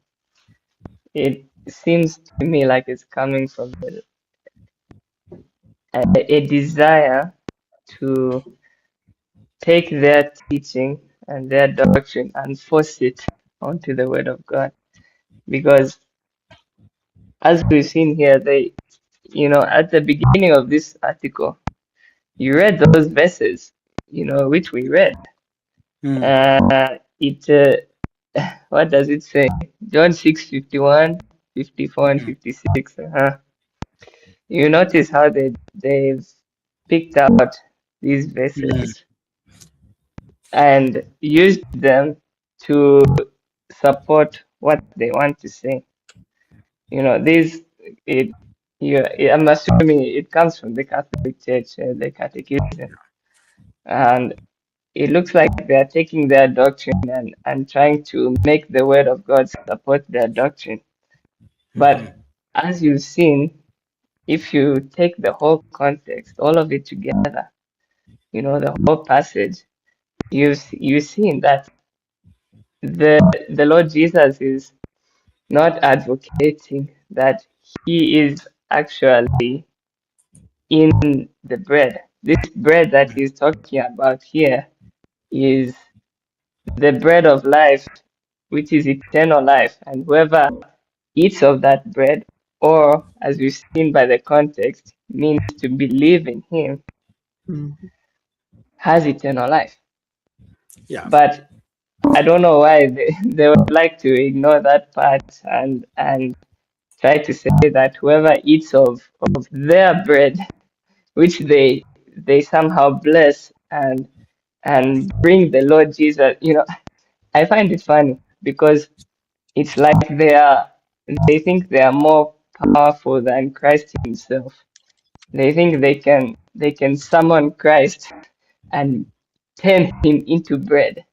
it seems to me like it's coming from a desire to take their teaching and their doctrine and force it onto the Word of God. Because as we've seen here, at the beginning of this article, you read those verses, which we read. What does it say? John 6:51, 54, and 56. You notice how they've picked out these verses and used them to support what they want to say. I'm assuming it comes from the Catholic Church, the Catechism, and it looks like they are taking their doctrine and trying to make the Word of God support their doctrine. But as you've seen, if you take the whole context, all of it together, the whole passage, you've seen that the Lord Jesus is not advocating that he is actually in the bread. This bread that he's talking about here is the bread of life, which is eternal life. And whoever eats of that bread, or as we've seen by the context, means to believe in him, has eternal life. Yeah. But I don't know why they would like to ignore that part and try to say that whoever eats of their bread, which they somehow bless and bring the Lord Jesus, I find it funny because it's like they think they are more powerful than Christ himself. They think they can summon Christ and turn him into bread.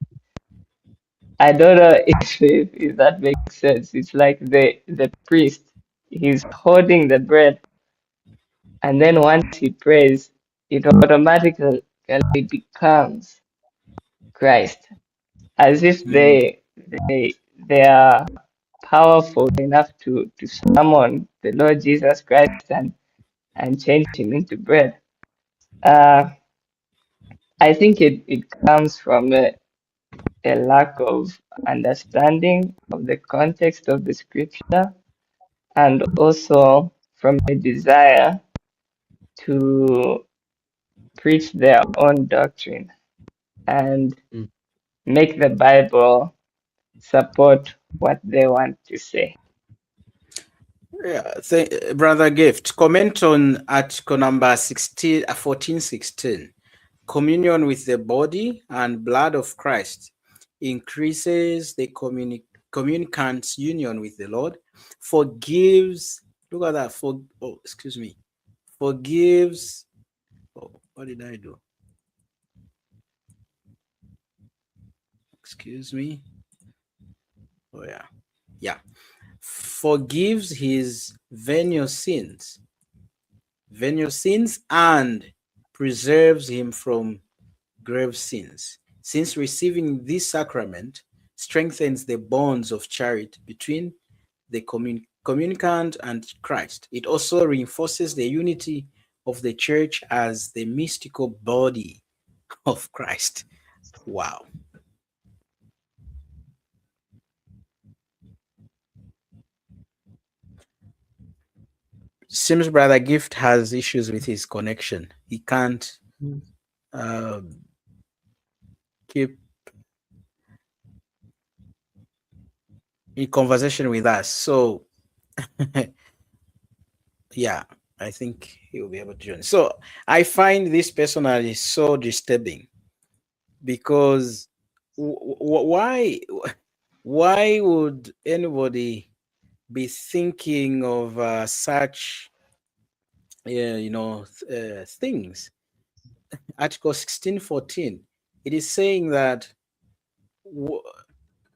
I don't know if that makes sense. It's like the priest, he's holding the bread, and then once he prays, it automatically becomes Christ, as if they are powerful enough to summon the Lord Jesus Christ and change him into bread. I think it comes from a lack of understanding of the context of the scripture, and also from a desire to preach their own doctrine and make the Bible support what they want to say. Yeah, Brother Gift, comment on article number 1416. Communion with the body and blood of Christ increases the communicant's union with the Lord, forgives, look at that, forgives, what did I do? Excuse me. Oh, yeah. Forgives his venial sins and preserves him from grave sins. Since receiving this sacrament strengthens the bonds of charity between the communicant and Christ. It also reinforces the unity of the church as the mystical body of Christ. Wow. Seems Brother Gift has issues with his connection. He can't keep in conversation with us. So, yeah, I think he will be able to join. So, I find this personally so disturbing because why would anybody be thinking of such things? Article 1614, it is saying that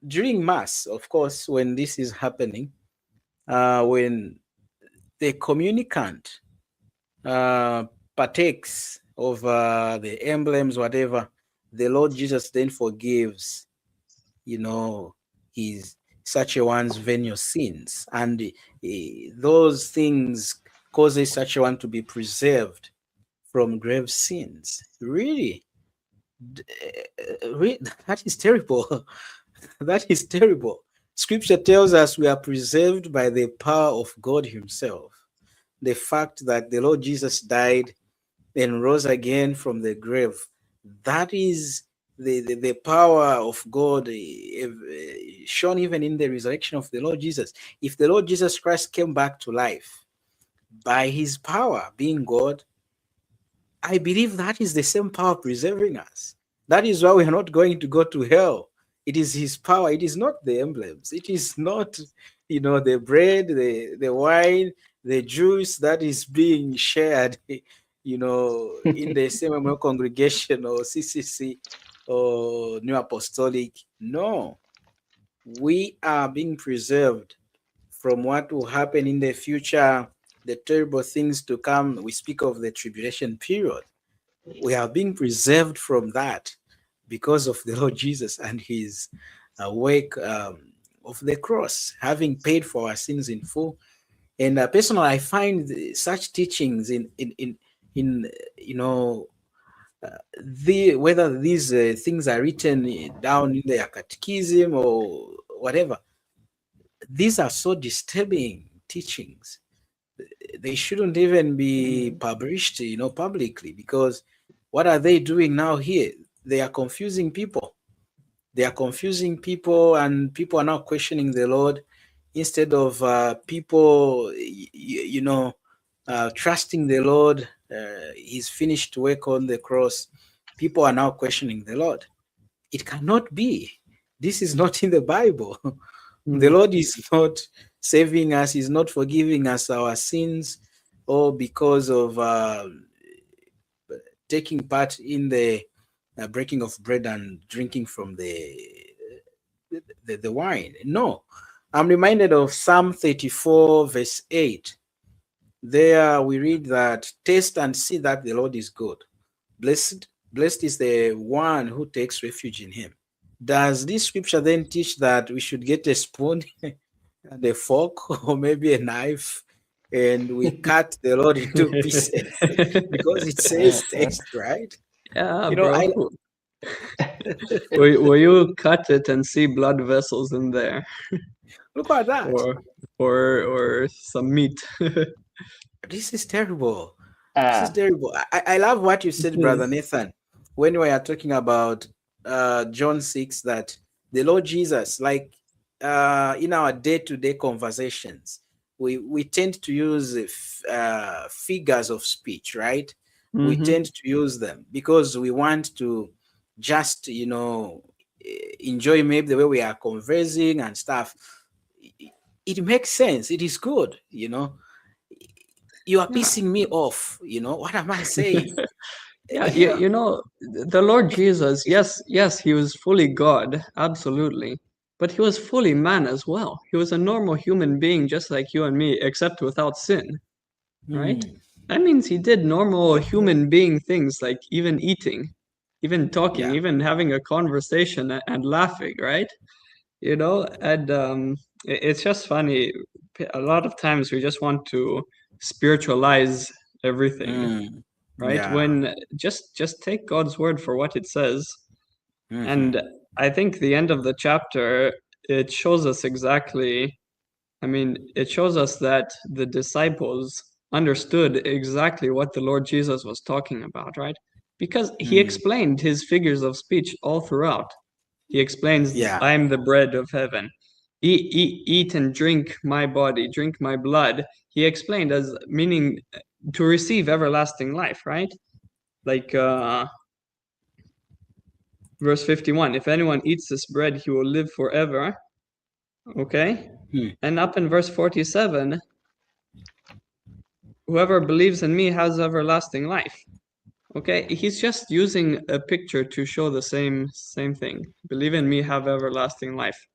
during Mass, of course, when this is happening, when the communicant partakes of the emblems, whatever, the Lord Jesus then forgives, his such a one's venial sins, and those things causes such a one to be preserved from grave sins. Really, that is terrible. That is terrible. Scripture tells us we are preserved by the power of God Himself. The fact that the Lord Jesus died and rose again from the grave, that is the power of God shown even in the resurrection of the Lord Jesus. If the Lord Jesus Christ came back to life by His power, being God, I believe that is the same power preserving us. That is why we are not going to go to hell. It is His power. It is not the emblems. It is not, the bread, the wine, the juice that is being shared, in the same congregation or CCC or New Apostolic. No, we are being preserved from what will happen in the future, the terrible things to come. We speak of the tribulation period. We are being preserved from that because of the Lord Jesus and His work of the cross, having paid for our sins in full. And personally, I find such teachings in whether these things are written down in their catechism or whatever, these are so disturbing teachings. They shouldn't even be published, publicly, because what are they doing now here? They are confusing people. They are confusing people, and people are now questioning the Lord instead of people, trusting the Lord. His finished work on the cross. People are now questioning the Lord. It cannot be. This is not in the Bible. The Lord is not saving us. He's not forgiving us our sins, or because of taking part in the breaking of bread and drinking from the wine. No. I'm reminded of Psalm 34, verse 8. There we read that, taste and see that the Lord is good. Blessed is the one who takes refuge in Him. Does this scripture then teach that we should get a spoon and a fork or maybe a knife and we cut the Lord into pieces because it says taste, right? Yeah, You know, bro. Will you cut it and see blood vessels in there, Look at that. or some meat? This is terrible. This is terrible. I love what you said, Brother Nathan, when we are talking about John 6, that the Lord Jesus, like in our day-to-day conversations, we tend to use figures of speech, right? We tend to use them because we want to just, enjoy maybe the way we are conversing and stuff. It makes sense. It is good, You are pissing me off. What am I saying? Yeah, the Lord Jesus, yes, He was fully God, absolutely. But He was fully man as well. He was a normal human being just like you and me, except without sin, right? That means He did normal human being things like even eating, even talking, Yeah. even having a conversation and laughing, right? And it's just funny. A lot of times we just want to spiritualize everything, right? Yeah. When just take God's word for what it says. And I think the end of the chapter, it shows us exactly, it shows us that the disciples understood exactly what the Lord Jesus was talking about, right? Because He explained His figures of speech all throughout. He explains, Yeah. I am the bread of heaven. Eat and drink my body, drink my blood. He explained as meaning to receive everlasting life, right? Like verse 51, if anyone eats this bread, he will live forever. Okay? And up in verse 47, whoever believes in me has everlasting life. Okay, he's just using a picture to show the same thing. Believe in me, have everlasting life.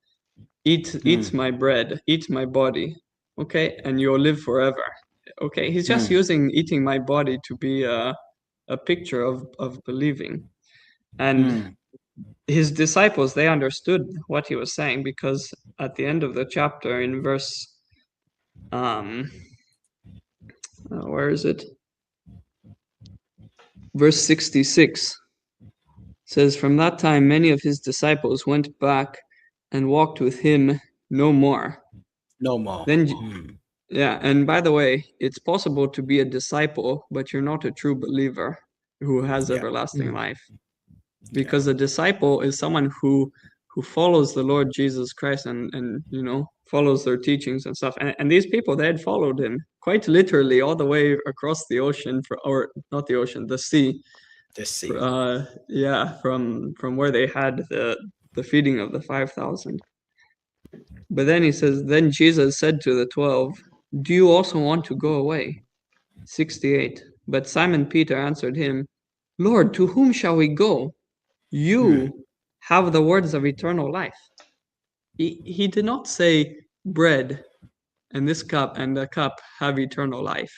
Eat my bread, eat my body, okay, and you'll live forever. Okay, he's just using eating my body to be a picture of believing. And his disciples, they understood what he was saying, because at the end of the chapter in verse where is it? Verse 66 says, from that time many of his disciples went back and walked with him no more. No more. Then Hmm. yeah, and by the way, it's possible to be a disciple, but you're not a true believer who has Yeah. everlasting Mm. life. Because a disciple is someone who follows the Lord Jesus Christ and you know follows their teachings and stuff. And these people, they had followed him quite literally all the way across the ocean, or not the ocean, the sea. Let's see. Yeah, from where they had the feeding of the 5,000. But then he says, then Jesus said to the 12, do you also want to go away? 68. But Simon Peter answered him, Lord, to whom shall we go? You have the words of eternal life. He did not say bread and this cup and the cup have eternal life,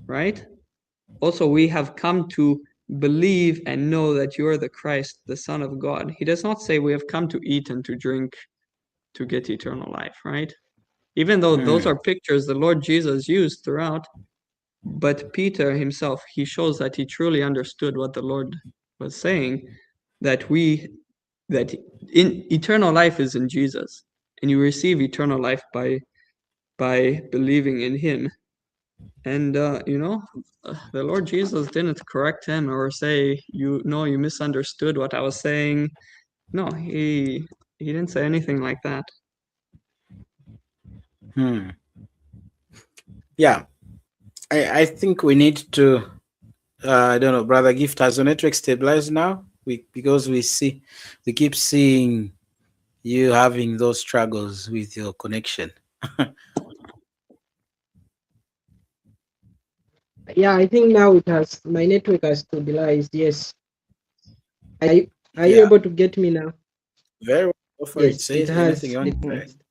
right? Also, we have come to believe and know that you are the Christ, the Son of God. He does not say we have come to eat and to drink to get eternal life, right? Even though those are pictures the Lord Jesus used throughout, but Peter himself, he shows that he truly understood what the Lord was saying, that in eternal life is in Jesus, and you receive eternal life by believing in him. And you know, the Lord Jesus didn't correct him or say, you misunderstood what I was saying. No, he didn't say anything like that. Yeah. I think we need to I don't know, Brother Gift, has your network stabilized now? Because we keep seeing you having those struggles with your connection. Yeah, I think now it has, my network has stabilized. Yes. Are you Yeah. able to get me now? Very well. Go for it. Yes, Say it anything has you want. stabilized.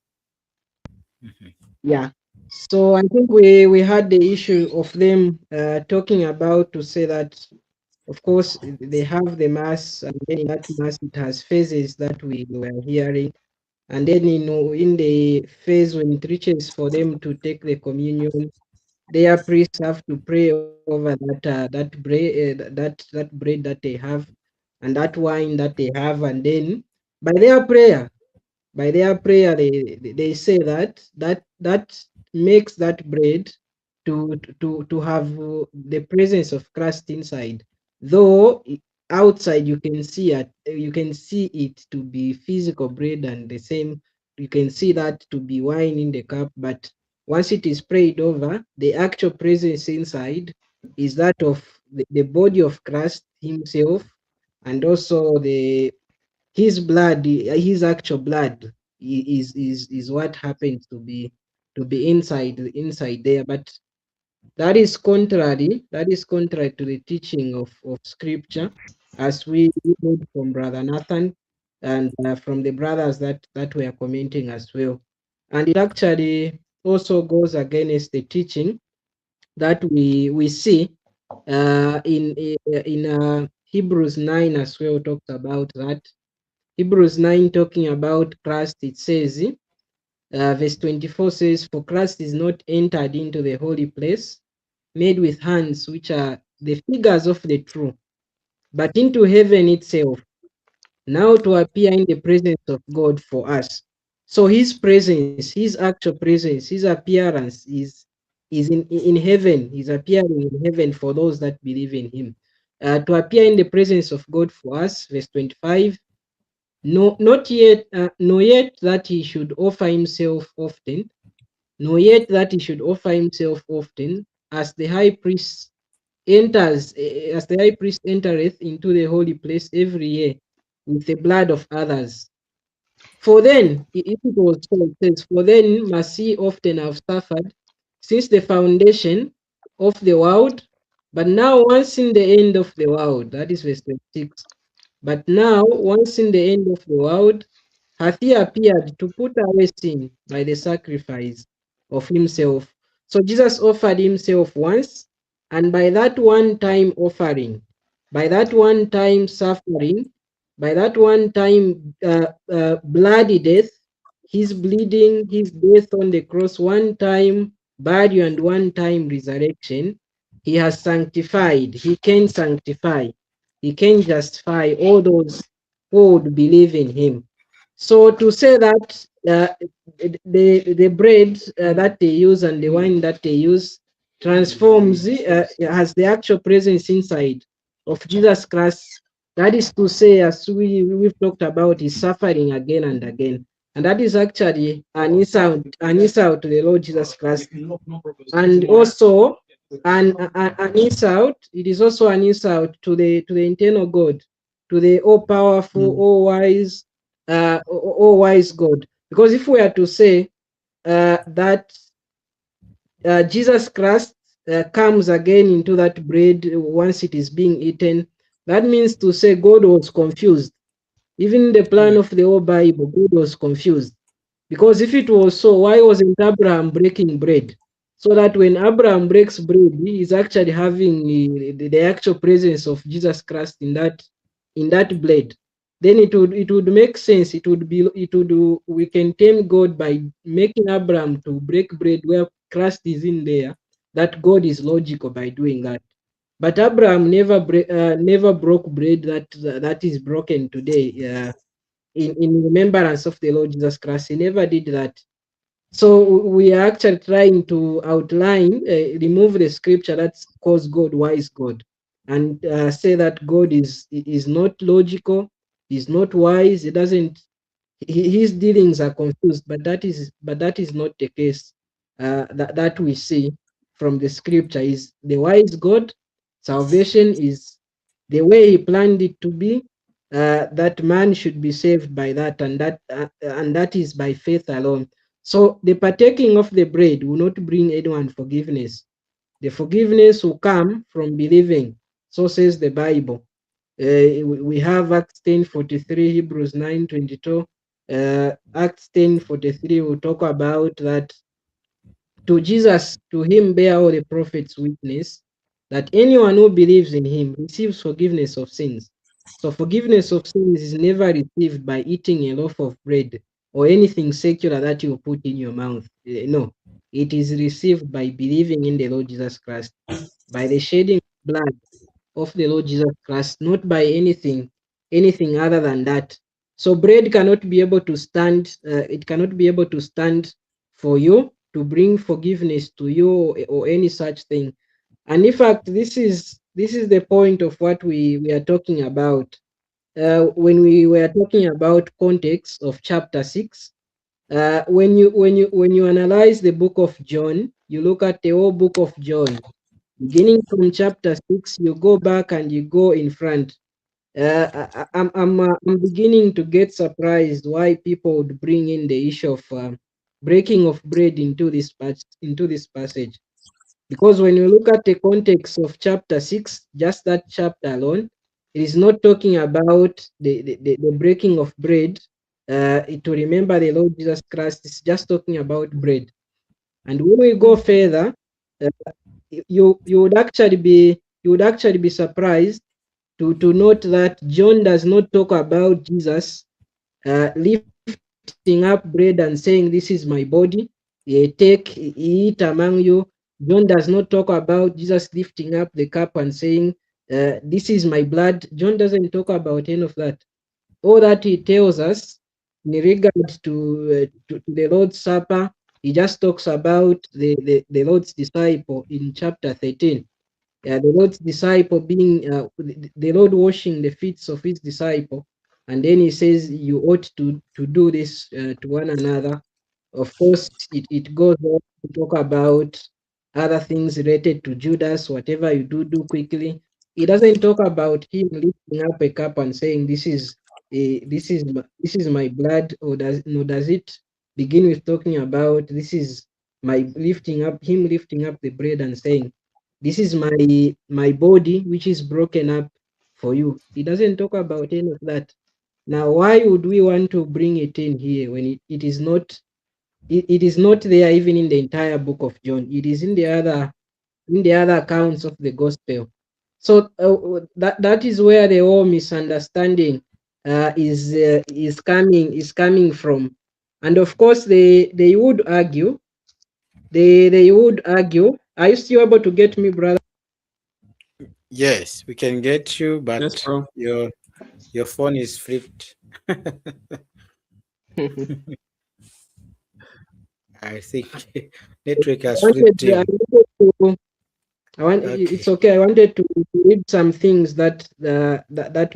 Yeah. So I think we had the issue of them talking about, to say that, of course, they have the mass, and then in that mass it has phases that we were hearing. And then in the phase when it reaches for them to take the communion, their priests have to pray over that bread that they have, and that wine that they have, and then by their prayer, they say that makes that bread to have the presence of Christ inside, though outside you can see it to be physical bread, and the same you can see that to be wine in the cup, but once it is prayed over, the actual presence inside is that of the body of Christ himself, and also his blood, his actual blood is what happens to be inside there. But that is contrary to the teaching of scripture, as we heard from Brother Nathan, and from the brothers that were commenting as well. And it actually also goes against the teaching that we see in Hebrews 9 as well, talks about that. Hebrews 9 talking about Christ, it says, verse 24 says, for Christ is not entered into the holy place made with hands, which are the figures of the true, but into heaven itself, now to appear in the presence of God for us. So his presence, his actual presence, his appearance is in heaven. He's appearing in heaven for those that believe in him. To appear in the presence of God for us, verse 25, no, not yet, nor yet that he should offer himself often, nor yet that he should offer himself often, as the high priest entereth into the holy place every year with the blood of others. For then, if it was so, it says, for then must he often have suffered since the foundation of the world, but now once in the end of the world, that is verse 26. But now, once in the end of the world, hath he appeared to put away sin by the sacrifice of himself. So Jesus offered himself once, and by that one time offering, by that one time suffering, by that one time bloody death, his bleeding, his death on the cross, one time burial and one time resurrection, he has sanctified, he can sanctify, he can justify all those who would believe in him. So to say that the bread that they use and the wine that they use transforms, has the actual presence inside of Jesus Christ. That is to say, as we've talked about, is suffering again and again. And that is actually an insult to the Lord Jesus Christ. And also an insult, it is also an insult to the eternal God, to the all-powerful, all-wise God. Because if we are to say that Jesus Christ comes again into that bread once it is being eaten, that means to say God was confused. Even the plan of the whole Bible, God was confused. Because if it was so, why wasn't Abraham breaking bread? So that when Abraham breaks bread, he is actually having the actual presence of Jesus Christ in that bread. Then it would make sense. We can tame God by making Abraham to break bread where Christ is in there. That God is logical by doing that. But Abraham never broke bread that is broken today. In remembrance of the Lord Jesus Christ. He never did that. So we are actually trying to outline, remove the scripture that calls God wise God, and say that God is not logical, is not wise. He doesn't. His dealings are confused, but that is not the case. That we see from the scripture is the wise God. Salvation is the way He planned it to be. That man should be saved by that, and that is by faith alone. So the partaking of the bread will not bring anyone forgiveness. The forgiveness will come from believing. So says the Bible. We have Acts 10:43, Hebrews 9:22. Acts 10:43 will talk about that to Jesus, to him bear all the prophets witness that anyone who believes in him receives forgiveness of sins. So forgiveness of sins is never received by eating a loaf of bread or anything secular that you put in your mouth. No, it is received by believing in the Lord Jesus Christ, by the shedding of blood of the Lord Jesus Christ, not by anything other than that. So bread cannot be able to stand. It cannot be able to stand for you to bring forgiveness to you or any such thing. And in fact, this is the point of what we are talking about. When we were talking about context of chapter 6, when you analyze the book of John, you look at the whole book of John, beginning from chapter 6, you go back and you go in front. I'm beginning to get surprised why people would bring in the issue of breaking of bread into this passage, because when you look at the context of chapter 6, just that chapter alone, it is not talking about the breaking of bread to remember the Lord Jesus Christ. It's just talking about bread. And when we go further, you would actually be surprised to note that John does not talk about Jesus lifting up bread and saying, "This is my body, take, eat among you." John does not talk about Jesus lifting up the cup and saying, "This is my blood." John doesn't talk about any of that. All that he tells us in regard to the Lord's Supper, he just talks about the Lord's disciple in chapter 13. The Lord's disciple being the Lord washing the feet of his disciple, and then he says you ought to do this to one another. Of course, it goes on to talk about other things related to Judas. Whatever you do quickly. It doesn't talk about him lifting up a cup and saying this is my blood, or does it begin with talking about this is my lifting up the bread and saying this is my body which is broken up for you. It doesn't talk about any of that. Now, why would we want to bring it in here when it is not it is not there even in the entire book of John? It is in the other accounts of the gospel. So that is where the whole misunderstanding is coming from. And of course they would argue, they would argue. Are you still able to get me, brother? Yes, we can get you, Yes, but bro. your phone is flipped. I think network I has wanted, flipped I him. wanted to, it's Okay. okay. I wanted to read some things that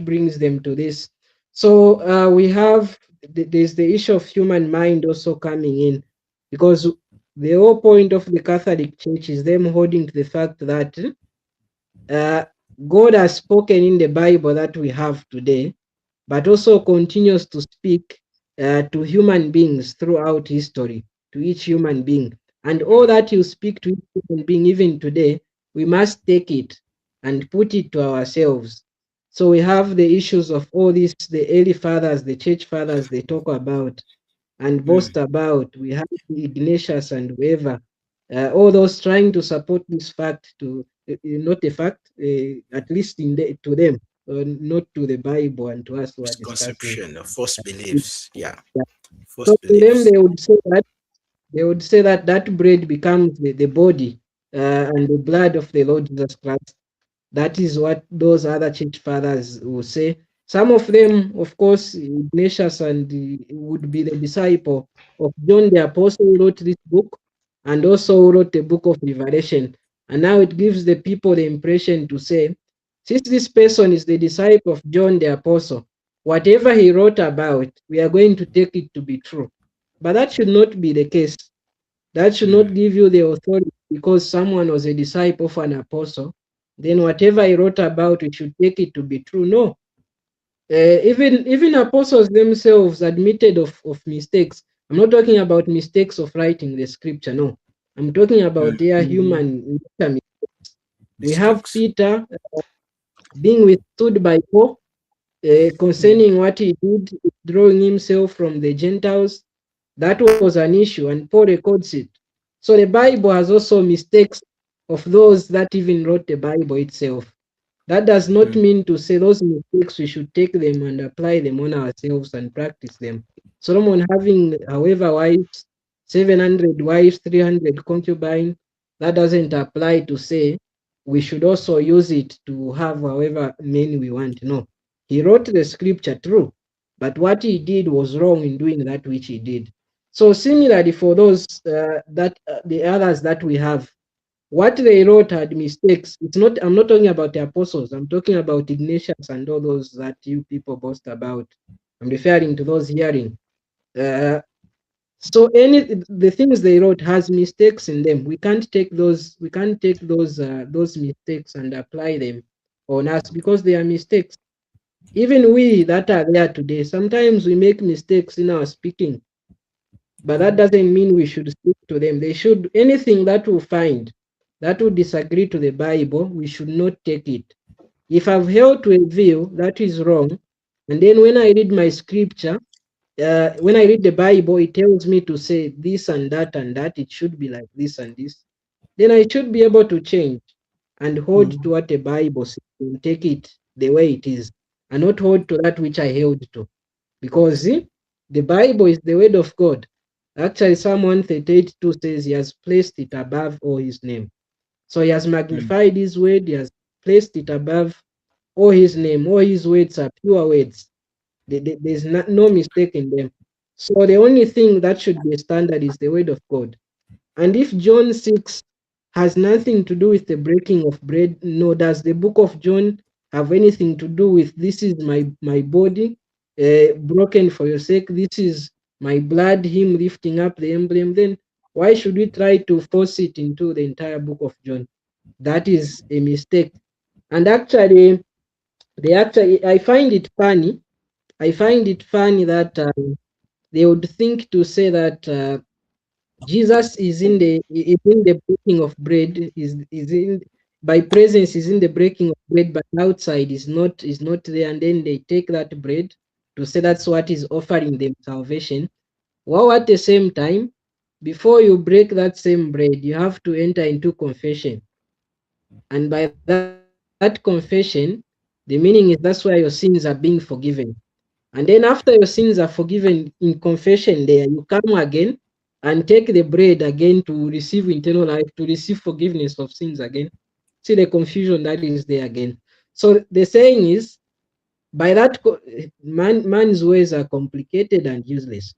brings them to this. So we have there's the issue of human mind also coming in, because the whole point of the Catholic Church is them holding to the fact that uh, God has spoken in the Bible that we have today, but also continues to speak to human beings throughout history, to each human being. And all that you speak to each human being, even today, we must take it and put it to ourselves. So we have the issues of all this, the early fathers, the church fathers, they talk about and Mm. boast about. We have Ignatius and whoever, all those trying to support this fact to not a fact, at least to them, not to the Bible and to us who are discussing. Misconception, false beliefs. Yeah, Yeah. false So to them, beliefs. they would say that that bread becomes the body and the blood of the Lord Jesus Christ. That is what those other church fathers will say. Some of them, of course, Ignatius and would be the disciple of John the Apostle who wrote this book, and also wrote the book of Revelation. And now it gives the people the impression to say, since this person is the disciple of John the Apostle, whatever he wrote about, we are going to take it to be true. But that should not be the case. That should Mm. not give you the authority because someone was a disciple of an apostle. Then whatever he wrote about, we should take it to be true. No. Even apostles themselves admitted of mistakes. I'm not talking about mistakes of writing the scripture. No. I'm talking about Mm. their Mhm. human nature. We have Mistakes. Peter being withstood by Paul Mhm. concerning what he did, withdrawing himself from the Gentiles. That was an issue, and Paul records it. So the Bible has also mistakes of those that even wrote the Bible itself. That does not Mm. mean to say those mistakes we should take them and apply them on ourselves and practice them. Solomon having, however, wives, 700 wives, 300 concubines, that doesn't apply to say we should also use it to have however many we want. No. He wrote the scripture true, but what he did was wrong in doing that which he did. So similarly for those the others that we have, what they wrote had mistakes. It's not. I'm not talking about the apostles. I'm talking about Ignatius and all those that you people boast about. I'm referring to those hearing. Uh, so any the things they wrote has mistakes in them. We can't take those. We can't take those mistakes and apply them on us because they are mistakes. Even we that are there today, sometimes we make mistakes in our speaking, but that doesn't mean we should stick to them. They should anything that we find that would disagree to the Bible, we should not take it. If I've held to a view that is wrong, and then when I read my scripture, when I read the Bible, it tells me to say this and that, it should be like this and this, then I should be able to change and hold to Mhm. what the Bible says and take it the way it is, and not hold to that which I held to. Because see, the Bible is the word of God. Actually, Psalm 138:2 says he has placed it above all his name. So he has Mm. magnified his word, he has placed it above all his name. All his words are pure words. There's no mistake in them. So the only thing that should be a standard is the word of God. And if John 6 has nothing to do with the breaking of bread, nor does the book of John have anything to do with this is my body broken for your sake, this is my blood, him lifting up the emblem, then why should we try to force it into the entire book of John? That is a mistake. And actually, I find it funny. I find it funny that they would think to say that Jesus is in the breaking of bread, is in by presence is in the breaking of bread, but outside is not there, and then they take that bread to say that's what is offering them salvation. While at the same time, before you break that same bread, you have to enter into confession. And by that confession, the meaning is that's where your sins are being forgiven. And then after your sins are forgiven in confession, there you come again and take the bread again to receive eternal life, to receive forgiveness of sins again. See the confusion that is there again. So the saying is, by that man's ways are complicated and useless.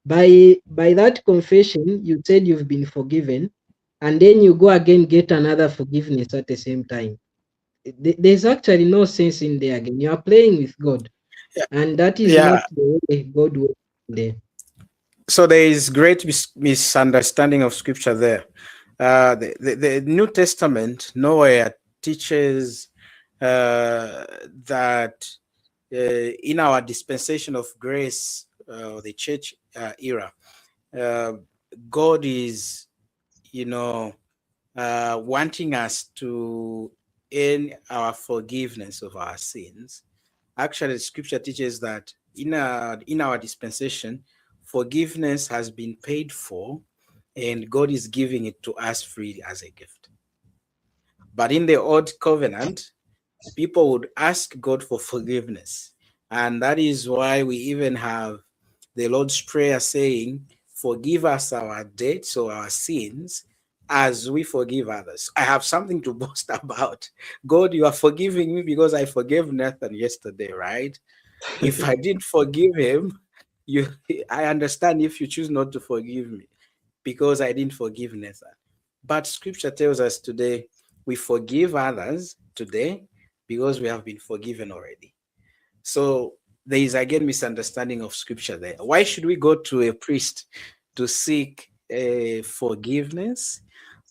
by that confession, you said you've been forgiven, and then you go again get another forgiveness at the same time. There's actually no sense in there again. You are playing with God, Yeah. and that is Yeah. not the way God works there. So there is great misunderstanding of scripture there. The New Testament nowhere teaches that in our dispensation of grace, the church era, God is, wanting us to earn our forgiveness of our sins. Actually, the scripture teaches that in our dispensation, forgiveness has been paid for, and God is giving it to us freely as a gift. But in the old covenant, people would ask God for forgiveness. And that is why we even have the Lord's Prayer saying, forgive us our debts or our sins as we forgive others. I have something to boast about. God, you are forgiving me because I forgave Nathan yesterday, right? If I didn't forgive him, I understand if you choose not to forgive me because I didn't forgive Nathan. But scripture tells us today we forgive others today because we have been forgiven already. So there is again misunderstanding of scripture there. Why should we go to a priest to seek forgiveness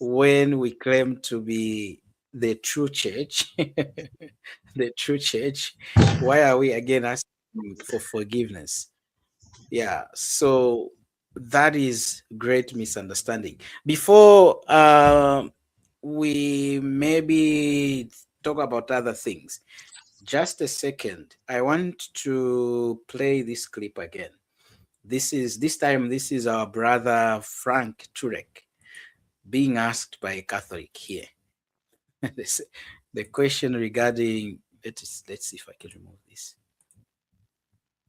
when we claim to be the true church? The true church. Why are we again asking for forgiveness? Yeah, so that is great misunderstanding. Before we maybe talk about other things, just a second. I want to play this clip again. This is our brother Frank Turek being asked by a Catholic here. The question regarding let's see if I can remove this.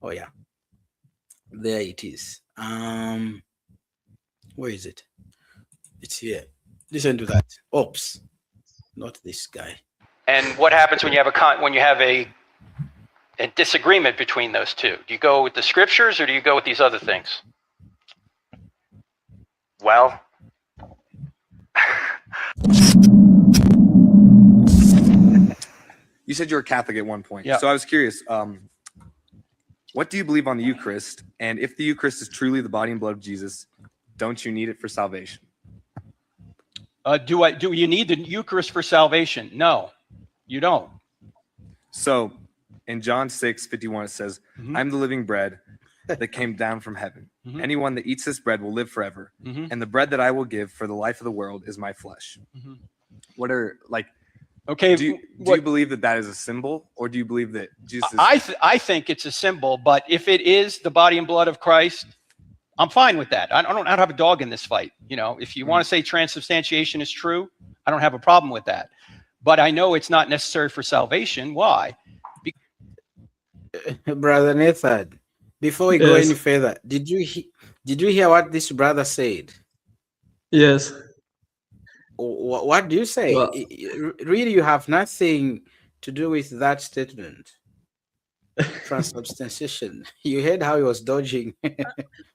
Oh yeah, there it is. Where is it? It's here. Listen to that. Oops, not this guy. And what happens when you have a disagreement between those two? Do you go with the scriptures or do you go with these other things? Well, you said you were Catholic at one point. Yeah. So I was curious, what do you believe on the Eucharist? And if the Eucharist is truly the body and blood of Jesus, don't you need it for salvation? Do you need the Eucharist for salvation? No, you don't. So in John 6:51, it says, I'm the living bread that came down from heaven. Anyone that eats this bread will live forever. And the bread that I will give for the life of the world is my flesh. What are, like, okay? Do you believe that is a symbol, or do you believe that Jesus? I think it's a symbol, but if it is the body and blood of Christ, I'm fine with that. I don't have a dog in this fight. You know, if you want to say transubstantiation is true, I don't have a problem with that. But I know it's not necessary for salvation. Why? Brother Nathan, before we go any further, did you hear what this brother said? Yes. What do you say? Well, really, you have nothing to do with that statement. Transubstantiation. You heard how he was dodging.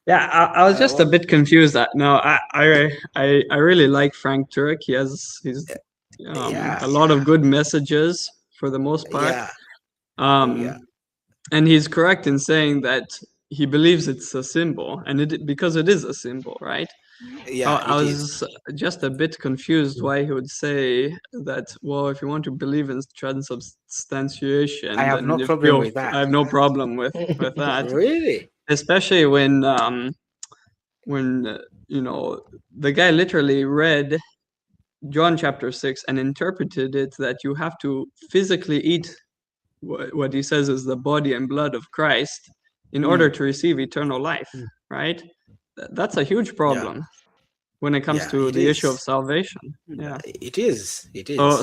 Yeah, I was just a bit confused. No, I really like Frank Turek. He's a lot of good messages for the most part. And he's correct in saying that he believes it's a symbol, and because it is a symbol, right? Yeah, I was just a bit confused why he would say that. Well, if you want to believe in transubstantiation, I have no problem with that. I have no problem with that. Really? Especially when you know, the guy literally read John chapter 6 and interpreted it that you have to physically eat what he says is the body and blood of Christ in order to receive eternal life, right? That's a huge problem when it comes to the issue of salvation. Yeah, it is.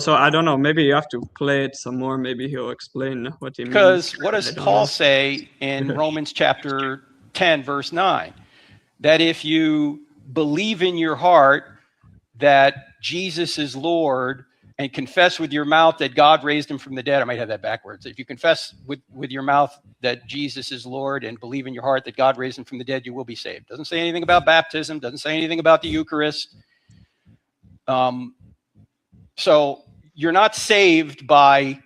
So I don't know. Maybe you have to play it some more. Maybe he'll explain what he means. Because what does Paul say in Romans chapter 10, verse 9? That if you believe in your heart that Jesus is Lord and confess with your mouth that God raised him from the dead, I might have that backwards. If you confess with your mouth that Jesus is Lord and believe in your heart that God raised him from the dead, you will be saved. Doesn't say anything about baptism, doesn't say anything about the Eucharist. So you're not saved by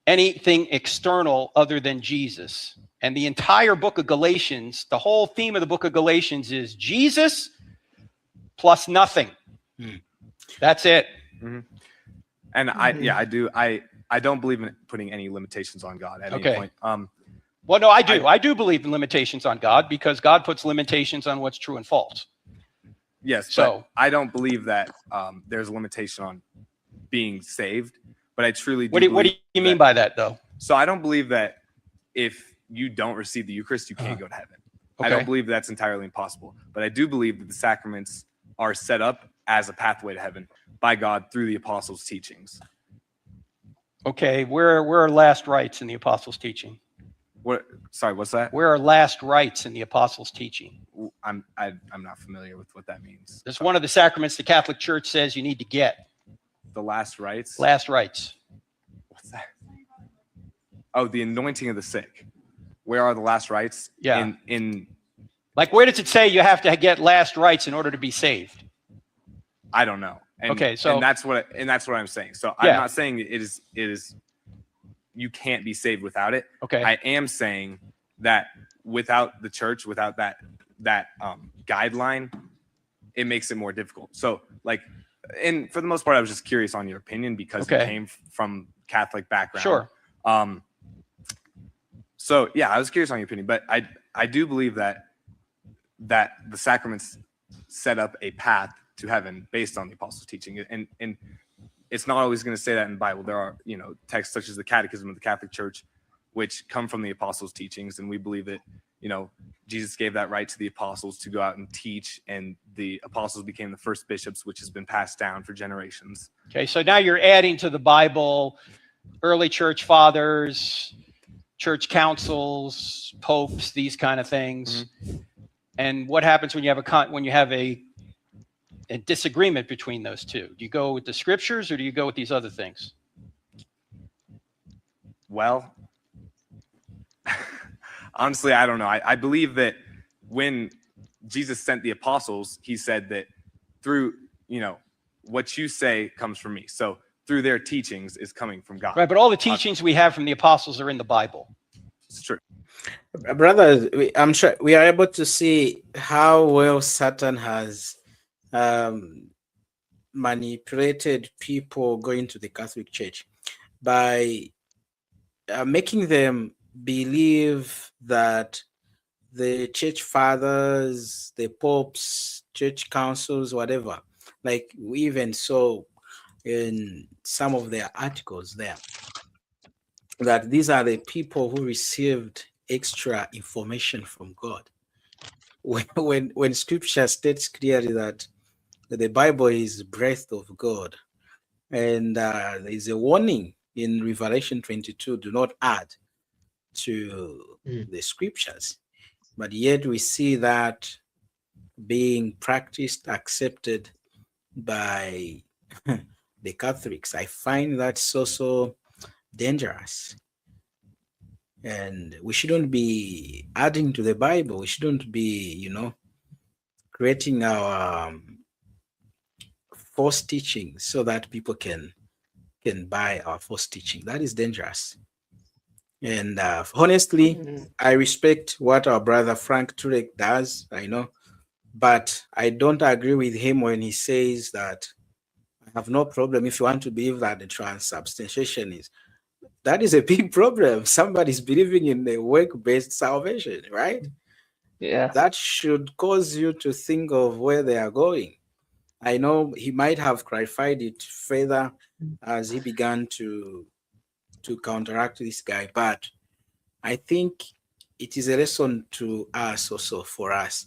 anything external other than Jesus. And the entire book of Galatians, the whole theme of the book of Galatians is Jesus plus nothing. That's it. Mm-hmm. And I don't believe in putting any limitations on God at any point. Well, no, I do. I do believe in limitations on God because God puts limitations on what's true and false. Yes, so but I don't believe that there's a limitation on being saved. But I truly do. What do you mean by that, though? So I don't believe that if you don't receive the Eucharist, you can't go to heaven. Okay. I don't believe that's entirely impossible. But I do believe that the sacraments are set up as a pathway to heaven by God through the apostles' teachings. Okay, where are last rites in the apostles' teaching? What? Sorry, what's that? Where are last rites in the apostles' teaching? I'm not familiar with what that means. That's one of the sacraments the Catholic Church says you need to get. The last rites? Last rites. What's that? Oh, the anointing of the sick. Where are the last rites? Yeah. In like, where does it say you have to get last rites in order to be saved? I don't know. And, okay, so that's what I'm saying. So I'm not saying it is you can't be saved without it. Okay. I am saying that without the church, without that guideline, it makes it more difficult. So like, and for the most part, I was just curious on your opinion because you came from Catholic background. Sure. So yeah, I was curious on your opinion, but I do believe that the sacraments set up a path to heaven based on the apostles' teaching, and it's not always going to say that in the Bible. There are texts such as the Catechism of the Catholic Church, which come from the apostles' teachings, and we believe that Jesus gave that right to the apostles to go out and teach, and the apostles became the first bishops, which has been passed down for generations. Okay, so now you're adding to the Bible early church fathers, church councils, popes, these kind of things. Mm-hmm. And what happens when you have a disagreement between those two? Do you go with the scriptures or do you go with these other things? Well, honestly, I don't know. I believe that when Jesus sent the apostles, he said that through, what you say comes from me. So through their teachings is coming from God. Right, but all the teachings we have from the apostles are in the Bible. It's true. Brothers, I'm sure we are able to see how well Satan has manipulated people going to the Catholic Church by making them believe that the church fathers, the popes, church councils, whatever, like we even saw in some of their articles there, that these are the people who received extra information from God. When scripture states clearly that the Bible is breath of God, and there is a warning in Revelation 22, do not add to the scriptures, but yet we see that being practiced, accepted by the Catholics. I find that so dangerous. And we shouldn't be adding to the Bible. We shouldn't be, creating our false teaching so that people can buy our false teaching. That is dangerous. And honestly, I respect what our brother Frank Turek does, I know, but I don't agree with him when he says that I have no problem if you want to believe that the transubstantiation is. That is a big problem. Somebody's believing in the work-based salvation, right? Yeah. That should cause you to think of where they are going. I know he might have clarified it further as he began to counteract this guy, but I think it is a lesson to us also, for us.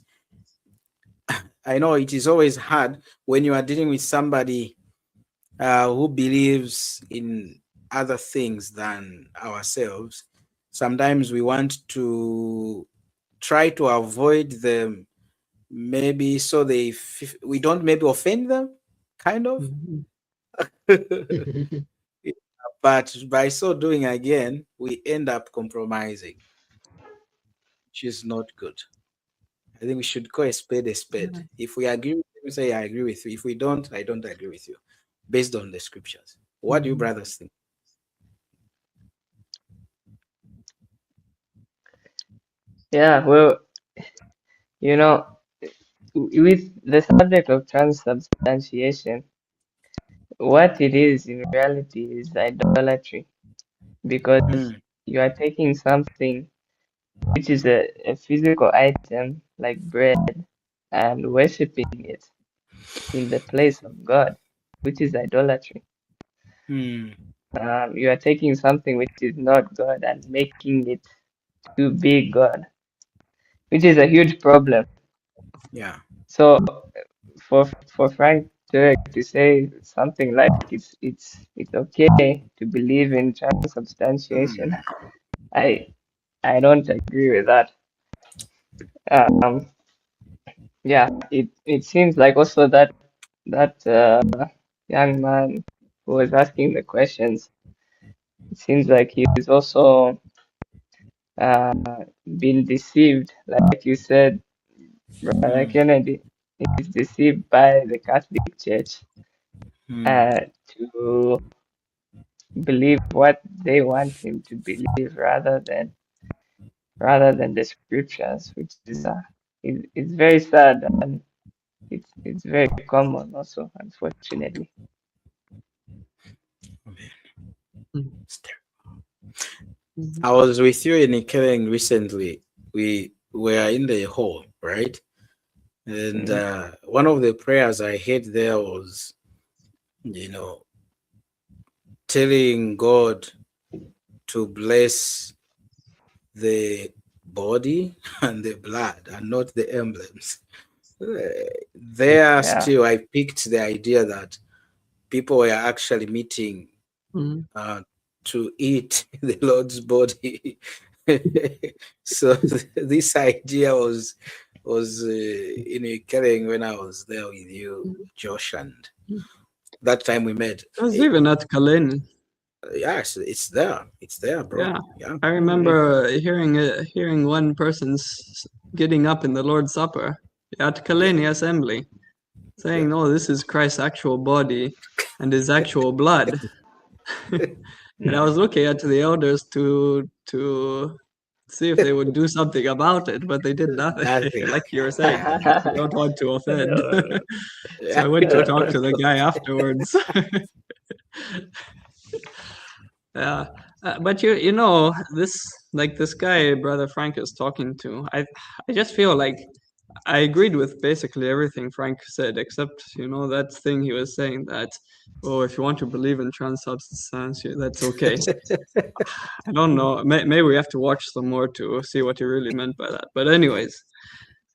I know it is always hard when you are dealing with somebody who believes in other things than ourselves. Sometimes we want to try to avoid them, maybe so we don't maybe offend them, kind of. But by so doing again, we end up compromising, which is not good. I think we should call a spade a spade. If we agree with you, say I agree with you. If we don't, I don't agree with you, based on the scriptures. What do you brothers think? Yeah, well, you know, with the subject of transubstantiation, what it is in reality is idolatry, because Mm, you are taking something which is a physical item like bread and worshipping it in the place of God, which is idolatry. mm, You are taking something which is not God and making it to be God, which is a huge problem. yeah. So for Frank to say something like it's okay to believe in transubstantiation, Mm, I I don't agree with that. Um, yeah, it seems like also that young man who was asking the questions, it seems like he's also uh been deceived, like you said, Brother mm, Kennedy. He's deceived by the Catholic Church mm. to believe what they want him to believe rather than the scriptures, which is it's very sad, and it's very common also, unfortunately. I was with you in Ikering recently. We were in the hall, right? And one of the prayers I heard there was, you know, telling God to bless the body and the blood and not the emblems. There, Yeah, still, I picked the idea that people were actually meeting uh, to eat the Lord's body. So this idea was in a carrying when I was there with you, Josh, and that time we met. It was even at Kalin. Yes, it's there, bro. Yeah, Yeah. I remember hearing one person's getting up in the Lord's Supper at Kaleni Assembly, saying, "No, this is Christ's actual body and his actual blood." And I was looking at the elders to see if they would do something about it, but they did nothing. Nothing. Like you were saying, they don't want to offend. So Yeah. I went to talk to the guy afterwards. Yeah, but you know this guy brother Frank is talking to. I just feel like I agreed with basically everything Frank said, except that thing he was saying that, oh, if you want to believe in transubstantiation, that's okay. I don't know. Maybe we have to watch some more to see what he really meant by that. But anyways,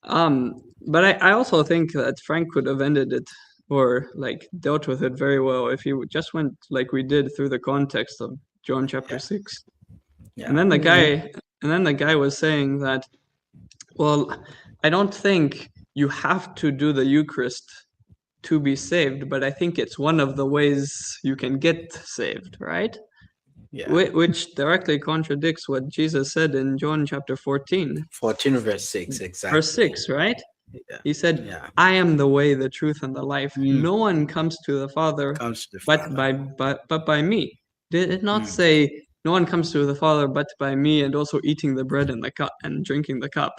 but I also think that Frank could have ended it or like dealt with it very well if he just went like we did through the context of John chapter 6. Yeah. And then the guy was saying that, well, I don't think you have to do the Eucharist to be saved, but I think it's one of the ways you can get saved, right? Yeah. Which directly contradicts what Jesus said in John chapter 14. 14 verse 6, exactly. Verse 6, right? Yeah. He said, Yeah. I am the way, the truth, and the life. Mm. No one comes to the Father Comes to the but Father. by me. Did it not say no one comes to the Father but by me, and also eating the bread and the cup and drinking the cup?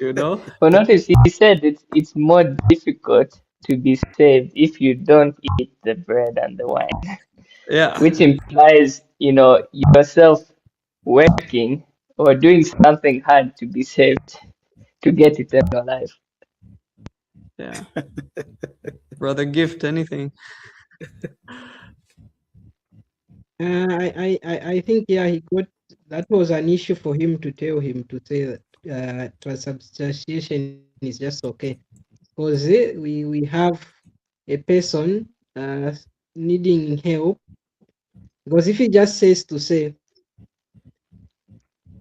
Well, notice he said it's more difficult to be saved if you don't eat the bread and the wine, Yeah. which implies, yourself working or doing something hard to be saved, to get eternal life. Yeah. Brother Gift, anything? I think he got that was an issue for him to tell him to say that transubstantiation is just okay, because we have a person needing help, because if he just says to say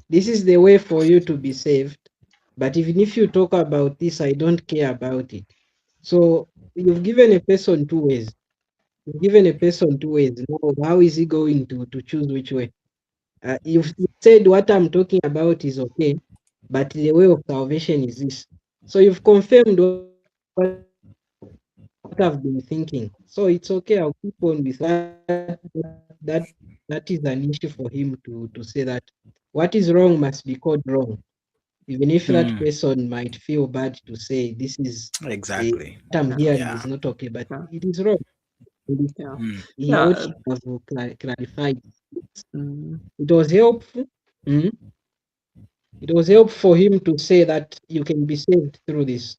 this is the way for you to be saved, but even if you talk about this, I don't care about it. So you've given a person two ways. given a person two ways. Now, how is he going to choose which way? You said what I'm talking about is okay, but the way of salvation is this. So you've confirmed what I've been thinking. So it's okay. I'll keep on with that. That is an issue for him to say that what is wrong must be called wrong, even if that person might feel bad to say this is Exactly. what I'm hearing Yeah. is not okay, but Yeah. it is wrong. Yeah. He Yeah. ought to have clarified. Mm, It was helpful. Mhm. It was helpful for him to say that you can be saved through this.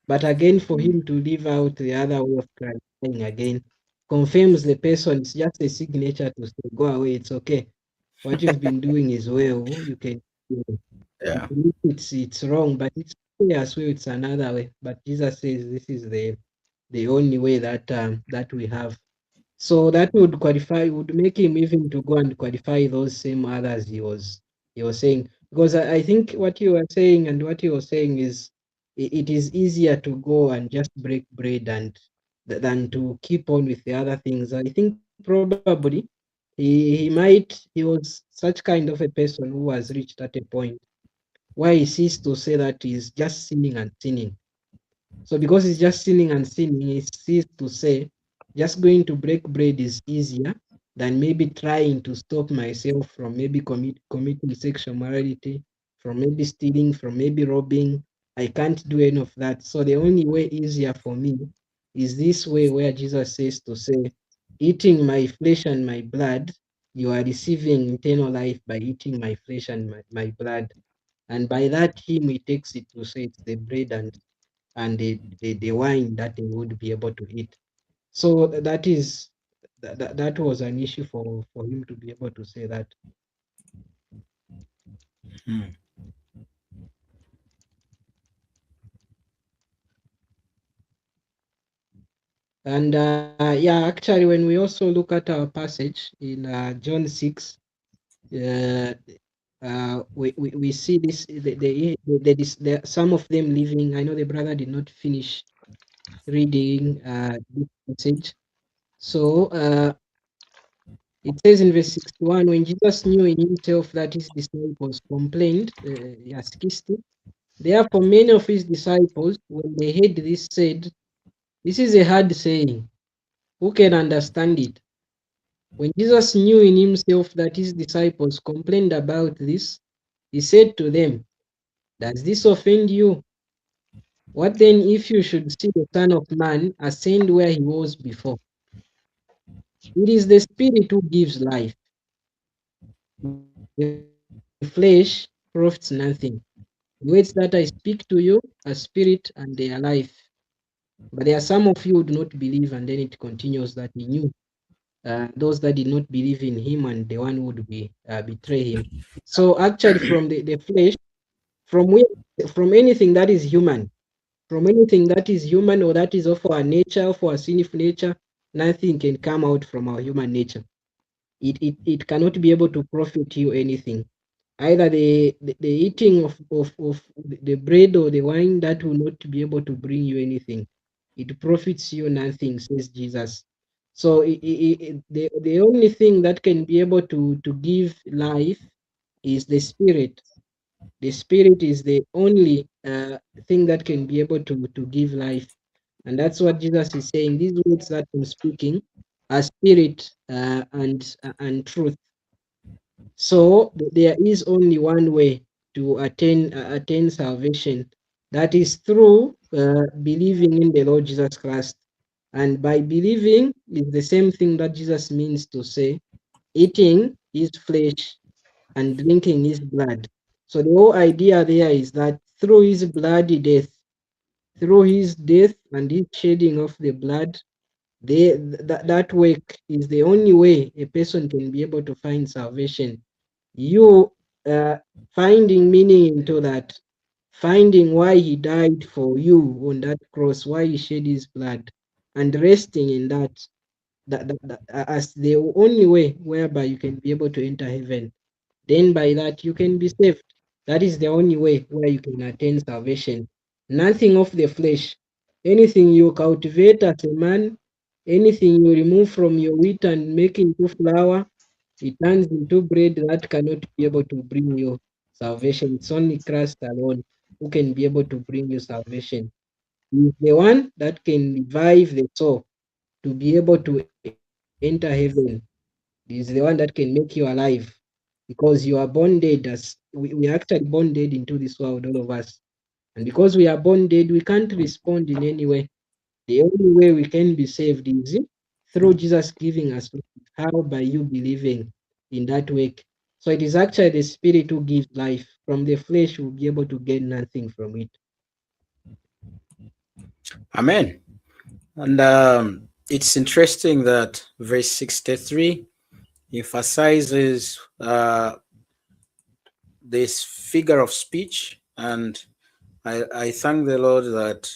But again, for him to leave out the other way of clarifying again confirms the person. It's just a signature to say, go away, it's okay. What you've been doing is well. You can, Yeah. it's wrong, but it's okay as well. It's another way. But Jesus says this is the only way that we have. So that would qualify, would make him even to go and qualify those same others he was saying. Because I think what you were saying and what he was saying is it is easier to go and just break bread and than to keep on with the other things. I think probably he was such kind of a person who has reached at a point where he ceased to say that he's just sinning and sinning. So because he's just sinning and sinning, he ceased to say, just going to break bread is easier than maybe trying to stop myself from maybe committing sexual morality, from maybe stealing, from maybe robbing. I can't do any of that. So the only way easier for me is this way where Jesus says to say, eating my flesh and my blood, you are receiving eternal life by eating my flesh and my blood. And by that him he takes it to say it's the bread and the wine that they would be able to eat. So that was an issue for him to be able to say that. Mm. And yeah, actually, when we also look at our passage in John 6, we see this some of them leaving. I know the brother did not finish reading this passage. So it says in verse 61, when Jesus knew in himself that his disciples complained, verse 60, therefore many of his disciples, when they heard this, said, this is a hard saying. Who can understand it? When Jesus knew in himself that his disciples complained about this, he said to them, does this offend you? What then if you should see the Son of Man ascend where he was before? It is the Spirit who gives life. The flesh profits nothing. The words that I speak to you are spirit and they are life. But there are some of you who do not believe, and then it continues that he knew those that did not believe in him and the one who would betray him. So actually, from the flesh, from where, from anything that is human, from anything that is human or that is of our nature, of our sinful nature, nothing can come out from our human nature. It cannot be able to profit you anything. Either the eating of the bread or the wine, that will not be able to bring you anything. It profits you nothing, says Jesus. So the only thing that can be able to give life is the Spirit. The Spirit is the only thing that can be able to give life. And that's what Jesus is saying. These words that I'm speaking are spirit and truth. So there is only one way to attain salvation. That is through believing in the Lord Jesus Christ. And by believing is the same thing that Jesus means to say, eating his flesh and drinking his blood. So the whole idea there is that through his bloody death, through his death and his shedding of the blood, that work is the only way a person can be able to find salvation. You uh, finding meaning into that, finding why he died for you on that cross, why he shed his blood, and resting in that as the only way whereby you can be able to enter heaven. Then by that you can be saved. That is the only way where you can attain salvation. Nothing of the flesh. Anything you cultivate as a man, Anything you remove from your wheat and make into flour, it turns into bread that cannot be able to bring you salvation. It's only Christ alone who can be able to bring you salvation. He is the one that can revive the soul to be able to enter heaven. He is the one that can make you alive because you are born dead. As we are actually born dead into this world, all of us. And because we are born dead, we can't respond in any way. The only way we can be saved is through Jesus giving us life. How? By you believing in that work. So it is actually the Spirit who gives life. From the flesh, we'll be able to get nothing from it. Amen. And it's interesting that verse 63 emphasizes this figure of speech. And I thank the Lord that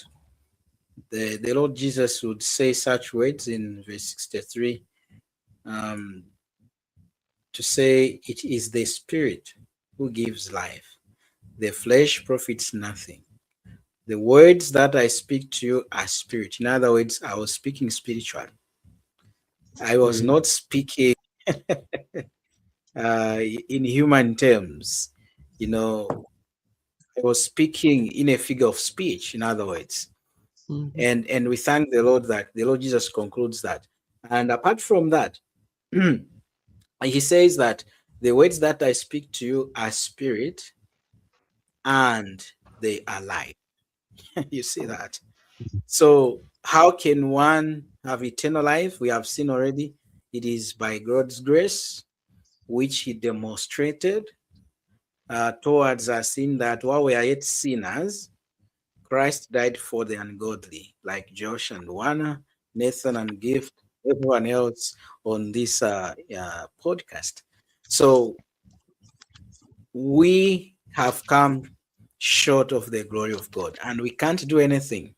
the Lord Jesus would say such words in verse 63 to say, it is the Spirit who gives life. The flesh profits nothing. The words that I speak to you are spirit. In other words, I was speaking spiritually. I was not speaking in human terms. You know, I was speaking in a figure of speech, in other words. And we thank the Lord that the Lord Jesus concludes that. And apart from that, he says that the words that I speak to you are spirit and they are life. You see that? So how can one have eternal life? We have seen already. It is by God's grace, which he demonstrated towards us in that while we are yet sinners, Christ died for the ungodly, like Josh and Wana, Nathan and Gift, everyone else on this podcast. So we have come short of the glory of God, and we can't do anything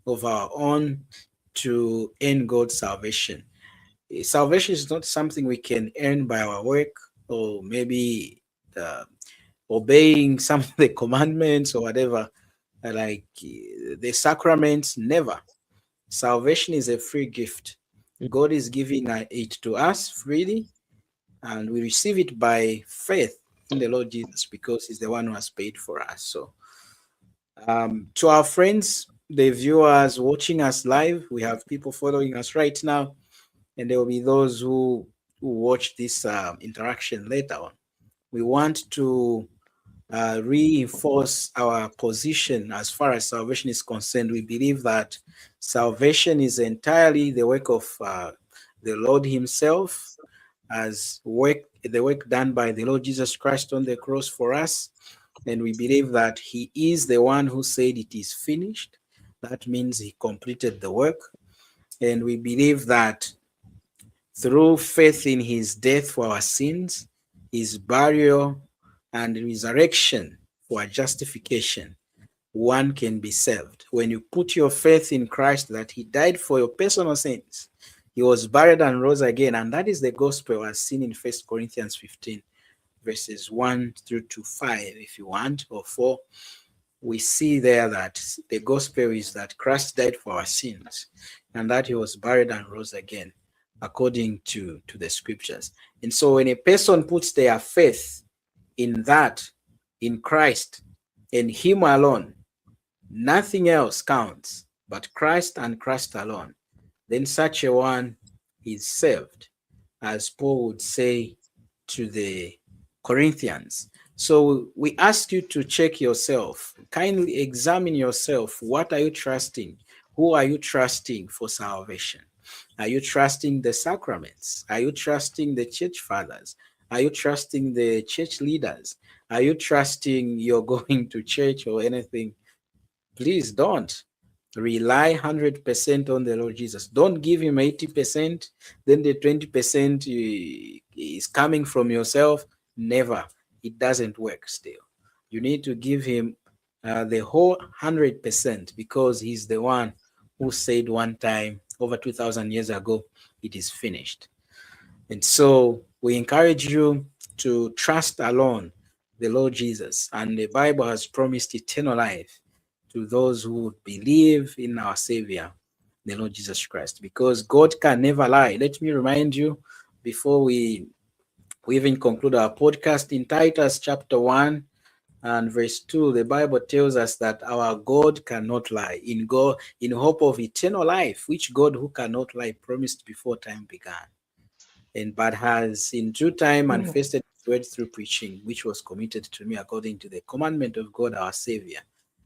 of our own to earn God's salvation. Salvation is not something we can earn by our work or maybe obeying some of the commandments or whatever, like the sacraments. Never. Salvation is a free gift. God is giving it to us freely, and we receive it by faith in the Lord Jesus because he's the one who has paid for us. So to our friends, the viewers watching us live, we have people following us right now, and there will be those who watch this interaction later on. We want to reinforce our position as far as salvation is concerned. We believe that salvation is entirely the work of the Lord himself, as the work done by the Lord Jesus Christ on the cross for us. And we believe that he is the one who said it is finished. That means he completed the work. And we believe that through faith in his death for our sins, his burial, and resurrection for our justification, one can be saved. When you put your faith in Christ, that he died for your personal sins, he was buried and rose again. And that is the gospel as seen in 1 Corinthians 15, verses 1 through to 5, if you want, or 4. We see there that the gospel is that Christ died for our sins and that he was buried and rose again, according to the scriptures. And so when a person puts their faith in that, in Christ, in him alone, nothing else counts but Christ and Christ alone, then such a one is saved, as Paul would say to the Corinthians. So we ask you to check yourself, kindly examine yourself. What are you trusting? Who are you trusting for salvation? Are you trusting the sacraments? Are you trusting the church fathers? Are you trusting the church leaders? Are you trusting you're going to church or anything? Please don't. Rely 100% on the Lord Jesus. Don't give him 80%, then the 20% is coming from yourself. Never. It doesn't work still. You need to give him the whole 100% because he's the one who said one time over 2,000 years ago, it is finished. And so we encourage you to trust alone the Lord Jesus. And the Bible has promised eternal life to those who believe in our Savior the Lord Jesus Christ, because God can never lie. Let me remind you before we even conclude our podcast, in Titus chapter 1 and verse 2, the Bible tells us that our God cannot lie. In hope of eternal life, which God who cannot lie promised before time began, and but has in due time manifested his word through preaching, which was committed to me according to the commandment of God our Savior.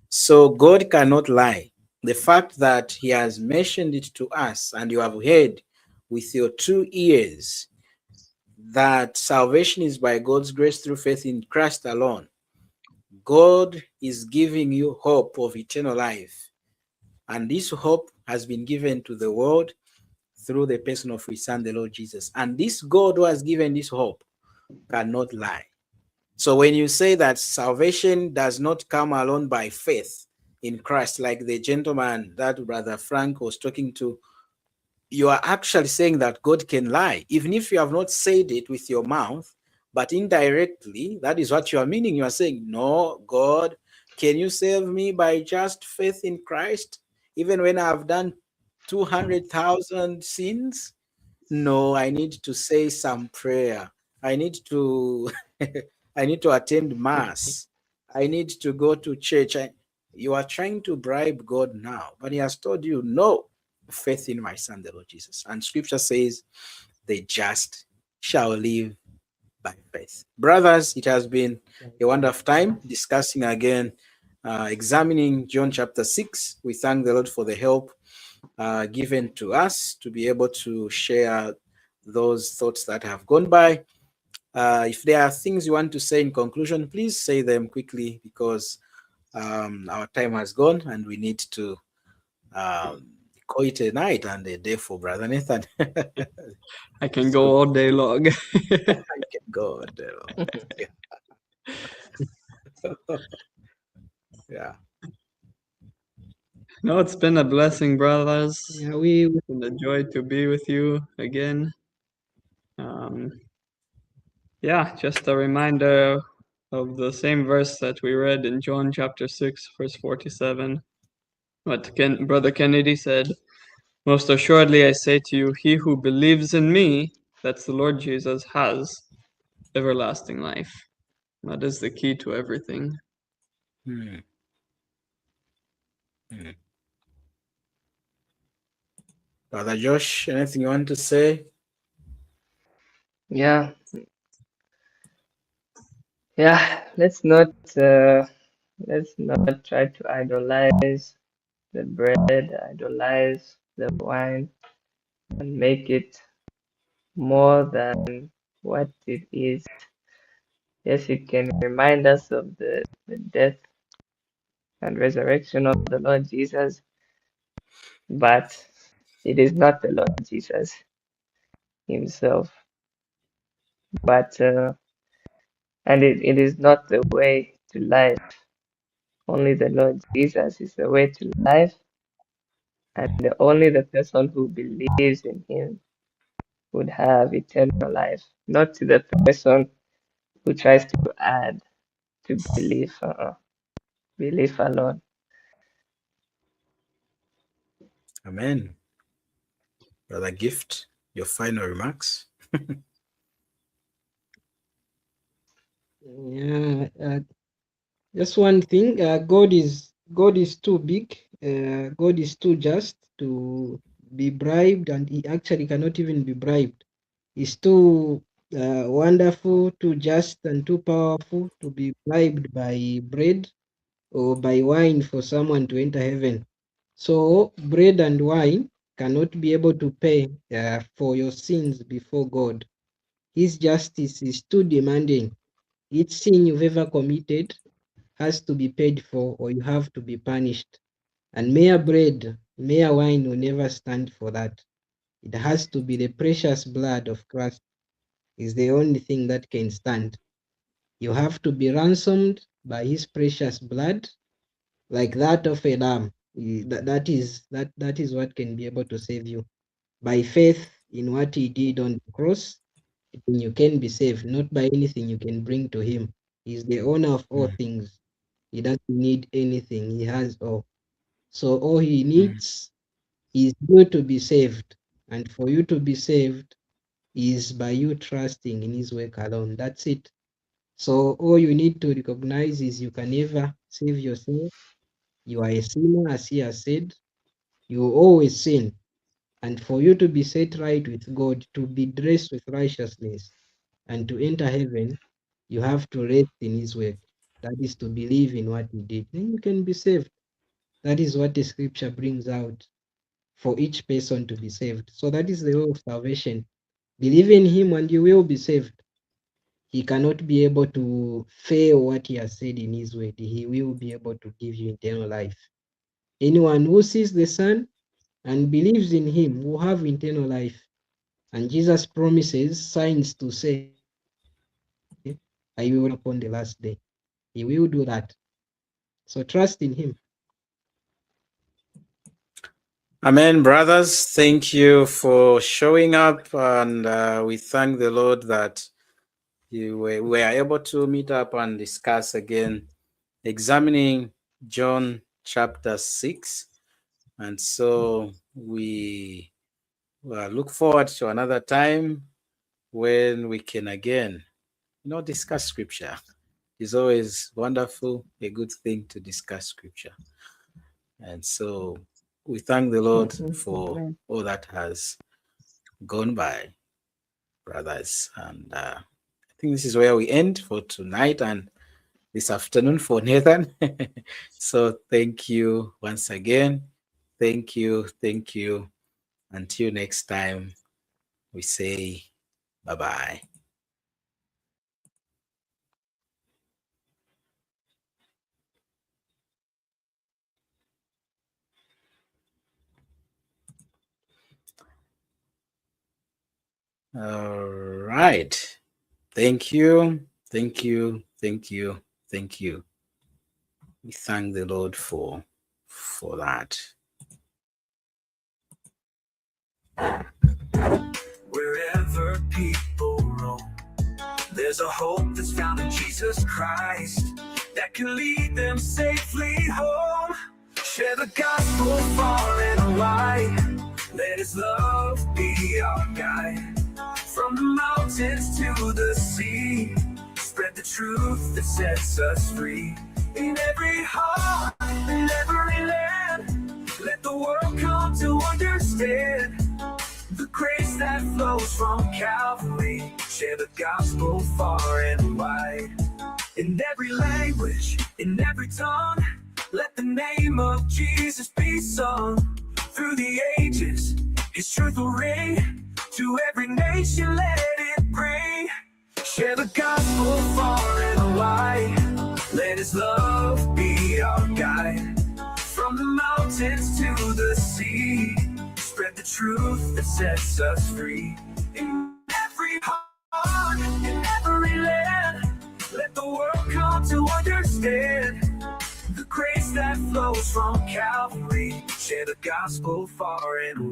So God cannot lie. The fact that he has mentioned it to us, and you have heard with your 2 ears that salvation is by God's grace through faith in Christ alone. God is giving you hope of eternal life. And this hope has been given to the world through the person of his Son, the Lord Jesus. And this God who has given this hope cannot lie. So when you say that salvation does not come alone by faith in Christ, like the gentleman that Brother Frank was talking to, you are actually saying that God can lie, even if you have not said it with your mouth, but indirectly, that is what you are meaning. You are saying, no, God, can you save me by just faith in Christ, even when I have done 200,000 sins? No, I need to say some prayer. I need to I need to attend mass. I need to go to church. You are trying to bribe God now, but he has told you, no, faith in my Son, the Lord Jesus. And scripture says, the just shall live by faith. Brothers, it has been a wonderful time discussing again, examining John chapter 6. We thank the Lord for the help given to us to be able to share those thoughts that have gone by. If there are things you want to say in conclusion, please say them quickly, because our time has gone and we need to call it a night and a day for Brother Nathan. I can go all day long. I can go all day long. Yeah. No, it's been a blessing, brothers. Yeah, It's been a joy to be with you again. Yeah, just a reminder of the same verse that we read in John chapter 6, verse 47. What Brother Kennedy said, most assuredly I say to you, he who believes in me, that's the Lord Jesus, has everlasting life. That is the key to everything. Brother Josh, anything you want to say? Yeah, let's not try to idolize the bread, idolize the wine, and make it more than what it is. Yes, it can remind us of the death and resurrection of the Lord Jesus, but it is not the Lord Jesus himself. But and it is not the way to life. Only the Lord Jesus is the way to life, and only the person who believes in him would have eternal life, not to the person who tries to add to belief, belief alone. Amen. Brother Gift, your final remarks? yeah. Just one thing. God is too big. God is too just to be bribed, and he actually cannot even be bribed. He's too wonderful, too just, and too powerful to be bribed by bread or by wine for someone to enter heaven. So bread and wine cannot be able to pay for your sins before God. His justice is too demanding. Each sin you've ever committed has to be paid for, or you have to be punished. And mere bread, mere wine will never stand for that. It has to be the precious blood of Christ is the only thing that can stand. You have to be ransomed by his precious blood, like that of a lamb. That is what can be able to save you. By faith in what he did on the cross, then you can be saved, not by anything you can bring to him. He's the owner of all things. He doesn't need anything. He has all. So all he needs is you to be saved. And for you to be saved is by you trusting in his work alone. That's it. So all you need to recognize is you can never save yourself. You are a sinner, as he has said. You always sin. And for you to be set right with God, to be dressed with righteousness, and to enter heaven, you have to rest in his work. That is to believe in what he did. Then you can be saved. That is what the scripture brings out for each person to be saved. So that is the way of salvation. Believe in him and you will be saved. He cannot be able to fail what he has said in his word. He will be able to give you eternal life. Anyone who sees the Son and believes in him will have eternal life. And Jesus promises signs to say, I will upon the last day. He will do that. So trust in him. Amen, brothers. Thank you for showing up. And we thank the Lord that we were able to meet up and discuss again, examining John chapter 6. And so we look forward to another time when we can again, discuss scripture. It's always wonderful, a good thing to discuss scripture. And so we thank the Lord for all that has gone by, brothers. And I think this is where we end for tonight and this afternoon for Nathan. So thank you once again. Thank you. Thank you. Until next time, we say bye-bye. All right. Thank you. Thank you. Thank you. Thank you. We thank the Lord for that. Wherever people roam, there's a hope that's found in Jesus Christ that can lead them safely home. Share the gospel far and wide. Let his love be our guide. From the mountains to the sea, spread the truth that sets us free. In every heart, in every land, let the world come to understand the grace that flows from Calvary. Share the gospel far and wide. In every language, in every tongue, let the name of Jesus be sung. Through the ages, his truth will ring. To every nation, let it bring. Share the gospel far and wide. Let his love be our guide. From the mountains to the sea, spread the truth that sets us free. In every heart, in every land, let the world come to understand the grace that flows from Calvary. Share the gospel far and wide.